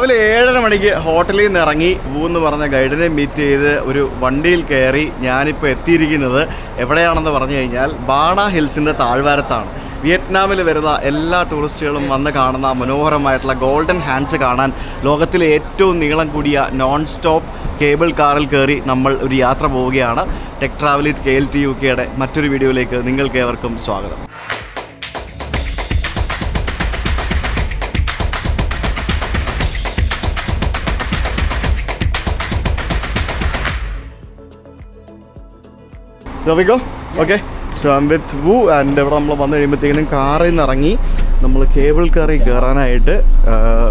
രാവിലെ 7:30 മണിക്ക് ഹോട്ടലിൽ നിന്ന് ഇറങ്ങി എന്ന് പറഞ്ഞ ഗൈഡിനെ മീറ്റ് ചെയ്ത് ഒരു വണ്ടിയിൽ കയറി ഞാനിപ്പോൾ എത്തിയിരിക്കുന്നത് എവിടെയാണെന്ന് പറഞ്ഞു കഴിഞ്ഞാൽ ബാണ ഹിൽസിൻ്റെ താഴ്വാരത്താണ്. വിയറ്റ്നാമിൽ വരുന്ന എല്ലാ ടൂറിസ്റ്റുകളും വന്ന് കാണുന്ന മനോഹരമായിട്ടുള്ള ഗോൾഡൻ ഹാൻഡ്സ് കാണാൻ ലോകത്തിലെ ഏറ്റവും നീളം കൂടിയ നോൺ സ്റ്റോപ്പ് കേബിൾ കാറിൽ കയറി നമ്മൾ ഒരു യാത്ര പോവുകയാണ്. ടെക് ട്രാവലിറ്റ് KLT UKയുടെ മറ്റൊരു വീഡിയോയിലേക്ക് നിങ്ങൾക്ക് ഏവർക്കും സ്വാഗതം. There we go. Okay. So I'm with Wu and ഇവിടെ നമ്മൾ വന്നു കഴിയുമ്പോഴത്തേക്കിനും കാറിൽ നിന്ന് ഇറങ്ങി നമ്മൾ കേബിൾ കാറിൽ കയറാനായിട്ട്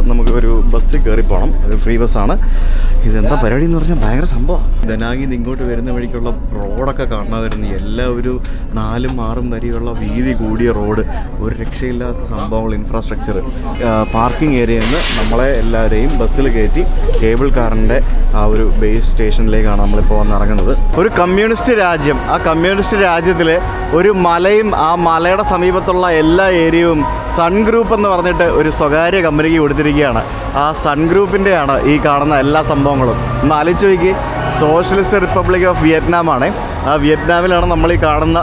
നമുക്ക് ഒരു ബസ്സിൽ കയറി പോകണം. ഒരു ഫ്രീ ബസ്സാണ്. ഇതെന്താ പരിപാടി എന്ന് പറഞ്ഞാൽ ഭയങ്കര സംഭവമാണ്. ദനാഗിൽ നിന്ന് ഇങ്ങോട്ട് വരുന്ന വഴിക്കുള്ള റോഡൊക്കെ കാണാമായിരുന്നു. എല്ലാ ഒരു 4-6 വരിയുള്ള വീതി കൂടിയ റോഡ്, ഒരു രക്ഷയില്ലാത്ത സംഭവങ്ങൾ, ഇൻഫ്രാസ്ട്രക്ചർ. പാർക്കിംഗ് ഏരിയയിൽ നിന്ന് നമ്മളെ എല്ലാവരെയും ബസ്സിൽ കയറ്റി കേബിൾ കാറിൻ്റെ ആ ഒരു ബേസ് സ്റ്റേഷനിലേക്കാണ് നമ്മളിപ്പോൾ വന്നിറങ്ങുന്നത്. ഒരു കമ്മ്യൂണിസ്റ്റ് രാജ്യം, ആ കമ്മ്യൂണിസ്റ്റ് രാജ്യത്തിൽ ഒരു മലയും ആ മലയുടെ സമീപത്തുള്ള എല്ലാ ഏരിയയും സൺ ഗ്രൂപ്പ് എന്ന് പറഞ്ഞിട്ട് ഒരു സ്വകാര്യ കമ്പനിക്ക് കൊടുത്തിരിക്കുകയാണ്. ആ സൺ ഗ്രൂപ്പിൻ്റെയാണ് ഈ കാണുന്ന എല്ലാ സംഭവങ്ങളും. ഒന്ന് ആലോചിച്ച് നോക്കി, സോഷ്യലിസ്റ്റ് റിപ്പബ്ലിക് ഓഫ് വിയറ്റ്നാമാണ്. ആ വിയറ്റ്നാമിലാണ് നമ്മൾ ഈ കാണുന്ന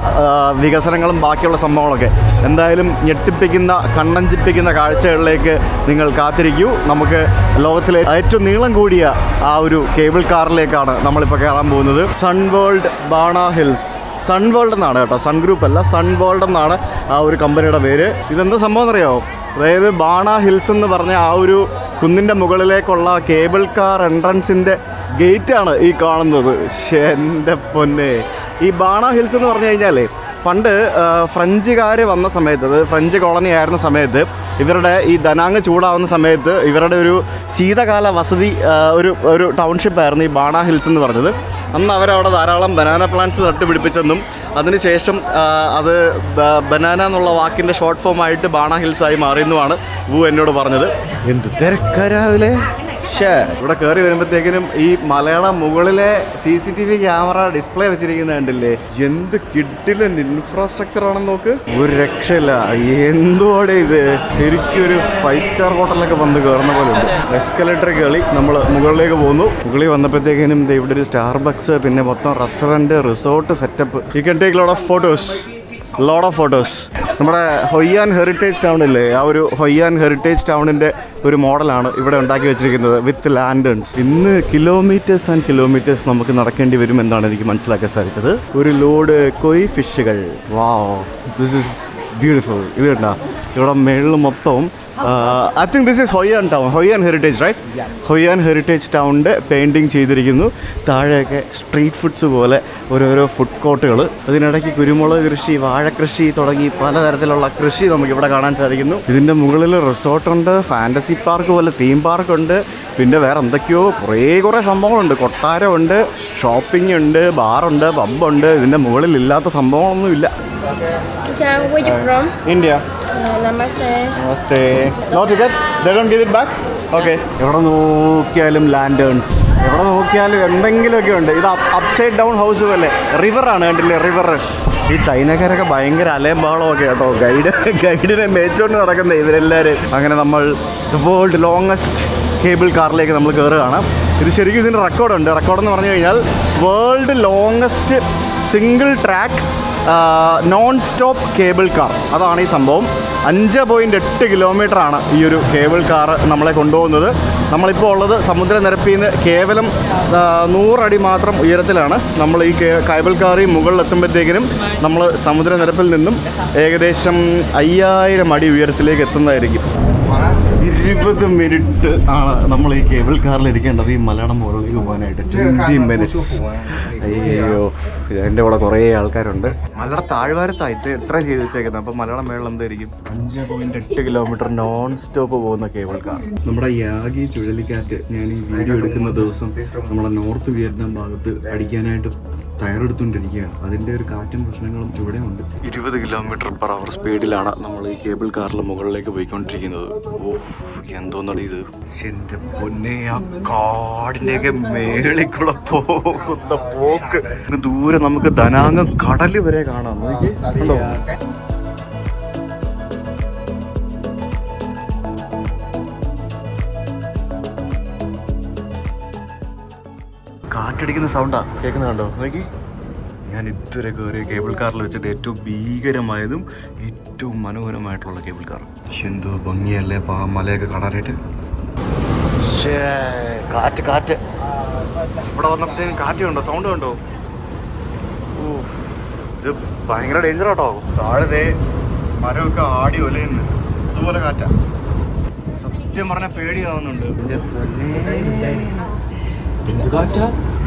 വികസനങ്ങളും ബാക്കിയുള്ള സംഭവങ്ങളൊക്കെ. എന്തായാലും ഞെട്ടിപ്പിക്കുന്ന, കണ്ണഞ്ചിപ്പിക്കുന്ന കാഴ്ചകളിലേക്ക് നിങ്ങൾ കാത്തിരിക്കൂ. നമുക്ക് ലോകത്തിലെ ഏറ്റവും നീളം കൂടിയ ആ ഒരു കേബിൾ കാറിലേക്കാണ് നമ്മളിപ്പോൾ കയറാൻ പോകുന്നത്. Sun World Ba Na Hills. Sun World എന്നാണ് കേട്ടോ, സൺ ഗ്രൂപ്പ് അല്ല, സൺ വേൾഡ് എന്നാണ് ആ ഒരു കമ്പനിയുടെ പേര്. ഇതെന്താ സംഭവം എന്നറിയാമോ? അതായത് ബാണ ഹിൽസ് എന്ന് പറഞ്ഞ ആ ഒരു കുന്നിൻ്റെ മുകളിലേക്കുള്ള കേബിൾ കാർ എൻട്രൻസിൻ്റെ ഗേറ്റാണ് ഈ കാണുന്നത്. എൻ്റെ പൊന്നെ, ഈ ബാണ ഹിൽസ് എന്ന് പറഞ്ഞു കഴിഞ്ഞാൽ പണ്ട് ഫ്രഞ്ചുകാർ വന്ന സമയത്ത്, അത് ഫ്രഞ്ച് കോളനി ആയിരുന്ന സമയത്ത്, ഇവരുടെ ഈ ദനാങ് ചൂടാവുന്ന സമയത്ത് ഇവരുടെ ഒരു ശീതകാല വസതി ഒരു ടൗൺഷിപ്പായിരുന്നു ഈ ബാണ ഹിൽസ് എന്ന് പറഞ്ഞത്. അന്ന് അവരവിടെ ധാരാളം ബനാന പ്ലാന്റ്സ് നട്ടുപിടിപ്പിച്ചെന്നും അതിനുശേഷം അത് ബനാന എന്നുള്ള വാക്കിൻ്റെ ഷോർട്ട് ഫോമായിട്ട് ബാണ ഹിൽസായി മാറിയെന്നുമാണ് വു എന്നോട് പറഞ്ഞത്. എന്ത് തിരക്കരാവിലെ ഇവിടെ കയറി വരുമ്പോഴത്തേക്കിനും ഈ മലയുടെ മുകളിലെ CCTV ക്യാമറ ഡിസ്പ്ലേ വെച്ചിരിക്കുന്നത് കണ്ടില്ലേ? എന്ത് കിഡിലൻ ഇൻഫ്രാസ്ട്രക്ചർ ആണെന്ന് നോക്ക്. ഒരു രക്ഷയില്ല. എന്തോടെ ഇത് ശരിക്കും ഒരു 5 സ്റ്റാർ ഹോട്ടലിലൊക്കെ വന്ന് കയറുന്ന പോലെ ഉണ്ട്. എസ്കലേറ്റർ കളി നമ്മൾ മുകളിലേക്ക് പോകുന്നു. മുകളിൽ വന്നപ്പോഴത്തേക്കിനും ഇവിടെ ഒരു സ്റ്റാർബക്സ്, പിന്നെ മൊത്തം restaurant, resort setup. You can take lot of photos. നമ്മുടെ ഹൊയ്യാൻ ഹെറിറ്റേജ് ടൗണില്ലേ, ആ ഒരു ഹൊയ്യാൻ ഹെറിറ്റേജ് ടൗണിൻ്റെ ഒരു മോഡലാണ് ഇവിടെ ഉണ്ടാക്കി വെച്ചിരിക്കുന്നത് വിത്ത് ലാൻഡേൺസ്. ഇന്ന് കിലോമീറ്റേഴ്സ് ആൻഡ് കിലോമീറ്റേഴ്സ് നമുക്ക് നടക്കേണ്ടി വരും എന്നാണ് എനിക്ക് മനസ്സിലാക്കാൻ സാധിച്ചത്. ഒരു ലോഡ് കൊയ് ഫിഷുകൾ. Wow, this is beautiful. ഇത് കണ്ടാ ഇവിടെ മേളിൽ മൊത്തവും I think this is Hoi An town, Hoi An heritage, right? Yeah. Hoi An heritage ടൗണിൻ്റെ പെയിൻറ്റിങ് ചെയ്തിരിക്കുന്നു. താഴെയൊക്കെ സ്ട്രീറ്റ് ഫുഡ്സ് പോലെ ഓരോരോ ഫുഡ് കോർട്ടുകൾ. അതിനിടയ്ക്ക് കുരുമുളക് കൃഷി, വാഴക്കൃഷി തുടങ്ങി പലതരത്തിലുള്ള കൃഷി നമുക്കിവിടെ കാണാൻ സാധിക്കുന്നു. ഇതിൻ്റെ മുകളിൽ റിസോർട്ടുണ്ട്, ഫാൻറ്റസി പാർക്ക് പോലെ തീം പാർക്കുണ്ട്, പിന്നെ വേറെ എന്തൊക്കെയോ കുറേ സംഭവങ്ങളുണ്ട്. കൊട്ടാരമുണ്ട്, ഷോപ്പിംഗ് ഉണ്ട്, ബാറുണ്ട്, പബ്ബുണ്ട്. ഇതിൻ്റെ മുകളിൽ ഇല്ലാത്ത സംഭവങ്ങളൊന്നുമില്ല. ഇന്ത്യ. നമസ്തേ. No ticket? They don't give it back? Okay. എവിടെ നോക്കിയാലും ലാൻഡേൺസ്, എവിടെ നോക്കിയാലും എന്തെങ്കിലുമൊക്കെ ഉണ്ട്. ഇത് അപ്സൈഡ് ഡൗൺ ഹൗസ് പോലെ റിവറാണ്, കണ്ടില്ലേ? റിവർ. ഈ ചൈനക്കാരൊക്കെ ഭയങ്കര അലയും ബഹളമൊക്കെ കേട്ടോ. ഗൈഡിനെ മേച്ചോണ്ട് നടക്കുന്ന ഇവരെല്ലാവരും. അങ്ങനെ നമ്മൾ ദ വേൾഡ് ലോങ്ങസ്റ്റ് കേബിൾ കാറിലേക്ക് നമ്മൾ കയറുകയാണ്. ഇത് ശരിക്കും ഇതിൻ്റെ റെക്കോർഡുണ്ട്. റെക്കോർഡെന്ന് പറഞ്ഞു കഴിഞ്ഞാൽ world longest single track non stop cable car. അതാണ് ഈ സംഭവം. 5.8 കിലോമീറ്ററാണ് ഈ ഒരു കേബിൾ കാർ നമ്മളെ കൊണ്ടുപോകുന്നത്. നമ്മളിപ്പോൾ ഉള്ളത് സമുദ്രനിരപ്പിൽ നിന്ന് കേവലം 100 അടി മാത്രം ഉയരത്തിലാണ്. നമ്മൾ ഈ കേബിൾ കാറിൽ മുകളിലെത്തുമ്പോഴത്തേക്കിനും നമ്മൾ സമുദ്രനിരപ്പിൽ നിന്നും ഏകദേശം 5000 അടി ഉയരത്തിലേക്ക് എത്തുന്നതായിരിക്കും. 20 മിനിറ്റ് ആണ് നമ്മൾ ഈ കേബിൾ കാറിൽ ഇരിക്കേണ്ടത് ഈ മലയാളം മുകളിലേക്ക് പോകാനായിട്ട്. 20 മിനിറ്റ്സ്. അയ്യോ, എൻ്റെ കൂടെ കുറേ ആൾക്കാരുണ്ട്. മലയുടെ താഴ്വാരത്തായിട്ട് എത്ര ചെയ്ത് വെച്ചേക്കുന്നത്. അപ്പം മലയാളം മേളം എന്തായിരിക്കും? 5.8 കിലോമീറ്റർ നോൺ സ്റ്റോപ്പ് പോകുന്ന കേബിൾ കാർ. നമ്മുടെ യാഗി ചുഴലിക്കാറ്റ് ഞാൻ ഈ വീഡിയോ എടുക്കുന്ന ദിവസം നമ്മുടെ നോർത്ത് വിയറ്റ്നാം ഭാഗത്ത് അടിക്കാനായിട്ട് തയ്യാറെടുത്തുകൊണ്ടിരിക്കുകയാണ്. അതിൻ്റെ ഒരു കാറ്റും പ്രശ്നങ്ങളും ഇവിടെ ഉണ്ട്. 20 km/h സ്പീഡിലാണ് നമ്മൾ ഈ കേബിൾ കാറിൽ മുകളിലേക്ക് പോയിക്കൊണ്ടിരിക്കുന്നത്. ഓ, എന്തോന്നടി ഇത്! എൻ്റെ പൊന്നെ, ആ കാടിൻ്റെയൊക്കെ മേളിക്കുള്ള പോകുന്ന പോക്ക്. ദൂരെ നമുക്ക് ദനാങ് കടൽ വരെ കാണാം. കണ്ടോ? കാറ്റടിക്കുന്ന സൗണ്ടാ കേൾക്കുന്നുണ്ടോ നോക്കി. ഞാൻ ഇതുവരെ കയറിയ കേബിൾ കാറിൽ വെച്ചിട്ട് ഏറ്റവും ഭീകരമായതും ഏറ്റവും മനോഹരമായിട്ടുള്ള കേബിൾ കാർ. എന്തോ ഭംഗിയല്ലേ മലയൊക്കെ കാണാനായിട്ട്. കാറ്റ് കാറ്റ് ഇവിടെ വന്നപ്പോഴത്തേക്കും കാറ്റ് കണ്ടോ, സൗണ്ട് കണ്ടോ? ഇത് ഭയങ്കര ഡേഞ്ചർ ആട്ടോ. താഴെ മരമൊക്കെ ആടി ഒലയുന്നു, അതുപോലെ കാറ്റാ. സത്യം പറഞ്ഞാൽ പേടിയാവുന്നുണ്ട്. എന്ത് കാറ്റാ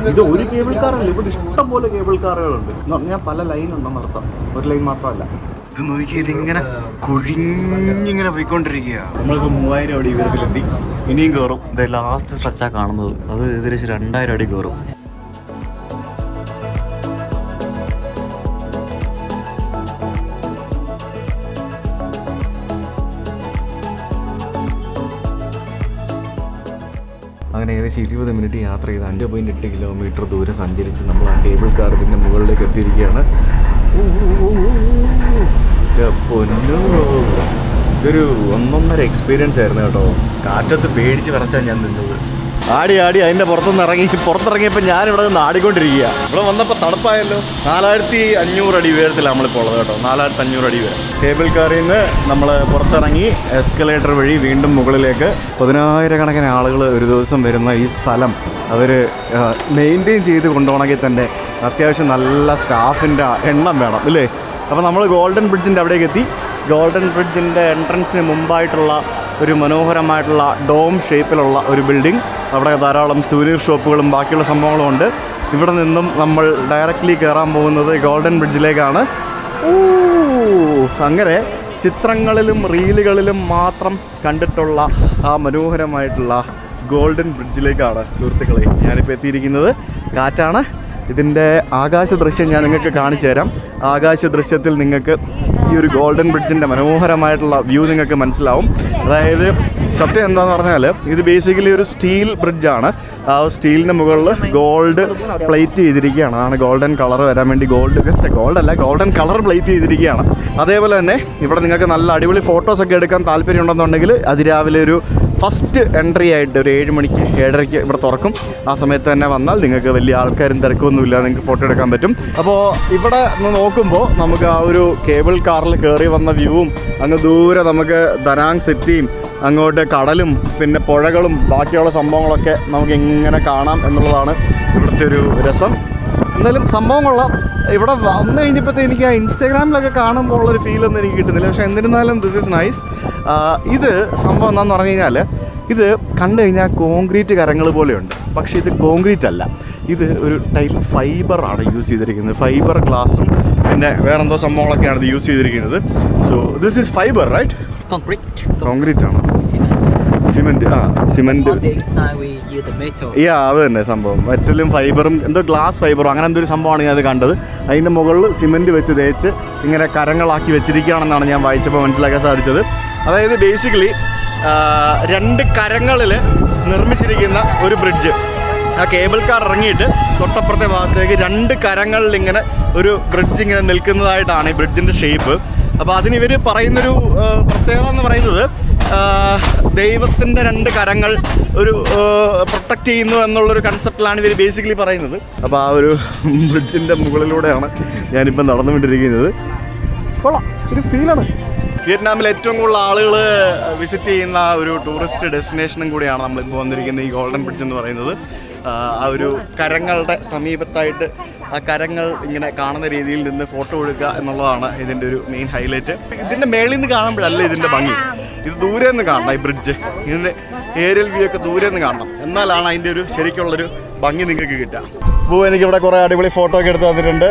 ഇത്! ഒരു കേബിൾ കാറല്ല, ഇവിടെ ഇഷ്ടം പോലെ കേബിൾ കാറുകളുണ്ട് എന്ന് പറഞ്ഞാൽ പല ലൈൻ ഉണ്ടെന്ന് അർത്ഥം, ഒരു ലൈൻ മാത്രമല്ല. ഇത് നോക്കിയാൽ ഇതിങ്ങനെ കുഴിഞ്ഞിങ്ങനെ പോയിക്കൊണ്ടിരിക്കുക. നമ്മളിപ്പോൾ 3000 അടി ഉയരത്തിലെത്തി, ഇനിയും കയറും. ഇത് ലാസ്റ്റ് സ്ട്രെച്ചാണ് കാണുന്നത്, അത് ഏകദേശം 2000 അടി കയറും. അങ്ങനെ ഏകദേശം 20 മിനിറ്റ് യാത്ര ചെയ്ത് 5.8 കിലോമീറ്റർ ദൂരെ സഞ്ചരിച്ച് നമ്മൾ ആ കേബിൾ കാർ ഇതിൻ്റെ മുകളിലേക്ക് എത്തിയിരിക്കുകയാണ്. പൊന്നോ, ഇതൊരു 1.5 എക്സ്പീരിയൻസ് ആയിരുന്നു കേട്ടോ. കാറ്റത്ത് പേടിച്ച് വിറച്ചാണ് ഞാൻ നിന്നത്. ആടി അതിൻ്റെ പുറത്തിറങ്ങിയപ്പോൾ ഞാനിവിടെ നിന്ന് ആടിക്കൊണ്ടിരിക്കുക. ഇവിടെ വന്നപ്പോൾ തണുപ്പായല്ലോ. 4500 അടി ഉയരത്തിലാണ് നമ്മളിപ്പോൾ ഉള്ളത് കേട്ടോ. 4500 അടി ഉയരം. കേബിൾ കാറിൽ നിന്ന് നമ്മൾ പുറത്തിറങ്ങി എസ്കലേറ്റർ വഴി വീണ്ടും മുകളിലേക്ക്. 10,000 കണക്കിന് ആളുകൾ ഒരു ദിവസം വരുന്ന ഈ സ്ഥലം അവർ മെയിൻറ്റെയിൻ ചെയ്ത് കൊണ്ടുപോകണമെങ്കിൽ തന്നെ അത്യാവശ്യം നല്ല സ്റ്റാഫിൻ്റെ എണ്ണം വേണം അല്ലേ. അപ്പോൾ നമ്മൾ ഗോൾഡൻ ബ്രിഡ്ജിൻ്റെ അവിടേക്ക് എത്തി. ഗോൾഡൻ ബ്രിഡ്ജിൻ്റെ എൻട്രൻസിന് മുമ്പായിട്ടുള്ള ഒരു മനോഹരമായിട്ടുള്ള ഡോം ഷേപ്പിലുള്ള ഒരു ബിൽഡിംഗ്. അവിടെ ധാരാളം സൂവനീർ ഷോപ്പുകളും ബാക്കിയുള്ള സംഭവങ്ങളും ഉണ്ട്. ഇവിടെ നിന്നും നമ്മൾ ഡയറക്റ്റ്ലി കയറാൻ പോകുന്നത് ഗോൾഡൻ ബ്രിഡ്ജിലേക്കാണ്. അങ്ങനെ ചിത്രങ്ങളിലും റീലുകളിലും മാത്രം കണ്ടിട്ടുള്ള ആ മനോഹരമായിട്ടുള്ള ഗോൾഡൻ ബ്രിഡ്ജിലേക്കാണ് സുഹൃത്തുക്കളെ ഞാനിപ്പോൾ എത്തിയിരിക്കുന്നത്. കാറ്റാണ്. ഇതിൻ്റെ ആകാശ ദൃശ്യം ഞാൻ നിങ്ങൾക്ക് കാണിച്ചു തരാം. ആകാശ ദൃശ്യത്തിൽ നിങ്ങൾക്ക് ഈ ഒരു ഗോൾഡൻ ബ്രിഡ്ജിൻ്റെ മനോഹരമായിട്ടുള്ള വ്യൂ നിങ്ങൾക്ക് മനസ്സിലാവും. അതായത് സത്യം എന്താണെന്ന് പറഞ്ഞാൽ ഇത് ബേസിക്കലി ഒരു സ്റ്റീൽ ബ്രിഡ്ജാണ്. ആ സ്റ്റീലിൻ്റെ മുകളിൽ ഗോൾഡ് പ്ലേറ്റ് ചെയ്തിരിക്കുകയാണ്. അതാണ് ഗോൾഡൻ കളർ വരാൻ വേണ്ടി ഗോൾഡൻ കളർ പ്ലേറ്റ് ചെയ്തിരിക്കുകയാണ്. അതേപോലെ തന്നെ ഇവിടെ നിങ്ങൾക്ക് നല്ല അടിപൊളി ഫോട്ടോസൊക്കെ എടുക്കാൻ താല്പര്യം ഉണ്ടെന്നുണ്ടെങ്കിൽ അതിരാവിലെ ഒരു ഫസ്റ്റ് എൻട്രി ആയിട്ട് ഒരു 7 മണിക്ക് 7:30 ഇവിടെ തുറക്കും. ആ സമയത്ത് തന്നെ വന്നാൽ നിങ്ങൾക്ക് വലിയ ആൾക്കാരും തിരക്കൊന്നുമില്ല, നിങ്ങൾക്ക് ഫോട്ടോ എടുക്കാൻ പറ്റും. അപ്പോൾ ഇവിടെ നോക്കുമ്പോൾ നമുക്ക് ആ ഒരു കേബിൾ കാറിൽ കയറി വന്ന വ്യൂവും അങ്ങ് ദൂരെ നമുക്ക് ദനാങ് സിറ്റിയും അങ്ങോട്ട് കടലും പിന്നെ പുഴകളും ബാക്കിയുള്ള സംഭവങ്ങളൊക്കെ നമുക്ക് ഇങ്ങനെ കാണാം എന്നുള്ളതാണ് ഇവിടുത്തെ ഒരു രസം. എന്തായാലും സംഭവം കൊള്ളാം. ഇവിടെ വന്നു കഴിഞ്ഞപ്പോഴത്തെ എനിക്ക് ആ ഇൻസ്റ്റാഗ്രാമിലൊക്കെ കാണുമ്പോൾ ഉള്ളൊരു ഫീലൊന്നും എനിക്ക് കിട്ടുന്നില്ല. പക്ഷേ എന്നിരുന്നാലും ദിസ് ഈസ് നൈസ്. ഇത് സംഭവം എന്താണെന്ന് പറഞ്ഞു കഴിഞ്ഞാൽ ഇത് കണ്ടു കഴിഞ്ഞാൽ കോൺക്രീറ്റ് കരങ്ങൾ പോലെയുണ്ട്. പക്ഷേ ഇത് കോൺക്രീറ്റ് അല്ല, ഇത് ഒരു ടൈപ്പ് ഫൈബറാണ് യൂസ് ചെയ്തിരിക്കുന്നത്. ഫൈബർ ഗ്ലാസും പിന്നെ വേറെന്തോ സംഭവങ്ങളൊക്കെയാണ് ഇത് യൂസ് ചെയ്തിരിക്കുന്നത്. So this is fibre right? Concrete ആണ്. സിമെന്റ്. അത് തന്നെ സംഭവം. മെറ്റലും ഫൈബറും എന്തോ ഗ്ലാസ് ഫൈബറും അങ്ങനെ എന്തൊരു സംഭവമാണ് ഞാൻ അത് കണ്ടത്. അതിൻ്റെ മുകളിൽ സിമെന്റ് വെച്ച് തേച്ച് ഇങ്ങനെ കരങ്ങളാക്കി വെച്ചിരിക്കുകയാണെന്നാണ് ഞാൻ വായിച്ചപ്പോൾ മനസ്സിലാക്കാൻ സാധിച്ചത്. അതായത് ബേസിക്കലി 2 കരങ്ങളിൽ നിർമ്മിച്ചിരിക്കുന്ന ഒരു ബ്രിഡ്ജ്. ആ കേബിൾ കാർ ഇറങ്ങിയിട്ട് തൊട്ടപ്പുറത്തെ ഭാഗത്തേക്ക് 2 കരങ്ങളിൽ ഇങ്ങനെ ഒരു ബ്രിഡ്ജ് ഇങ്ങനെ നിൽക്കുന്നതായിട്ടാണ് ഈ ബ്രിഡ്ജിൻ്റെ ഷേപ്പ്. അപ്പോൾ അതിനിവർ പറയുന്നൊരു പ്രത്യേകത എന്ന് പറയുന്നത് ദൈവത്തിൻ്റെ 2 കരങ്ങൾ ഒരു പ്രൊട്ടക്റ്റ് ചെയ്യുന്നു എന്നുള്ളൊരു കൺസെപ്റ്റിലാണ് ഇവർ ബേസിക്കലി പറയുന്നത്. അപ്പോൾ ആ ഒരു ബ്രിഡ്ജിൻ്റെ മുകളിലൂടെയാണ് ഞാനിപ്പം നടന്നുകൊണ്ടിരിക്കുന്നത്. കൊള്ളാം, ഒരു ഫീലാണ്. വിയറ്റ്നാമിൽ ഏറ്റവും കൂടുതൽ ആളുകൾ വിസിറ്റ് ചെയ്യുന്ന ഒരു ടൂറിസ്റ്റ് ഡെസ്റ്റിനേഷനും കൂടിയാണ് നമ്മളിപ്പോൾ വന്നിരിക്കുന്ന ഈ ഗോൾഡൻ ബ്രിഡ്ജ് എന്ന് പറയുന്നത്. ആ ഒരു കരങ്ങളുടെ സമീപത്തായിട്ട് ആ കരങ്ങൾ ഇങ്ങനെ കാണുന്ന രീതിയിൽ നിന്ന് ഫോട്ടോ എടുക്കുക എന്നുള്ളതാണ് ഇതിൻ്റെ ഒരു മെയിൻ ഹൈലൈറ്റ്. ഇതിൻ്റെ മേളിൽ നിന്ന് കാണുമ്പോഴല്ല ഇതിൻ്റെ ഭംഗി, ഇത് ദൂരെ നിന്ന് കാണണം. ഈ ബ്രിഡ്ജ് ഇതിൻ്റെ ഏരിയൽ വ്യൂ ഒക്കെ ദൂരെ നിന്ന് കാണണം, എന്നാലാണ് അതിൻ്റെ ഒരു ശരിക്കുള്ളൊരു ഭംഗി നിങ്ങൾക്ക് കിട്ടുക. അപ്പോൾ എനിക്കിവിടെ കുറേ അടിപൊളി ഫോട്ടോ ഒക്കെ എടുത്ത് തന്നിട്ടുണ്ട്.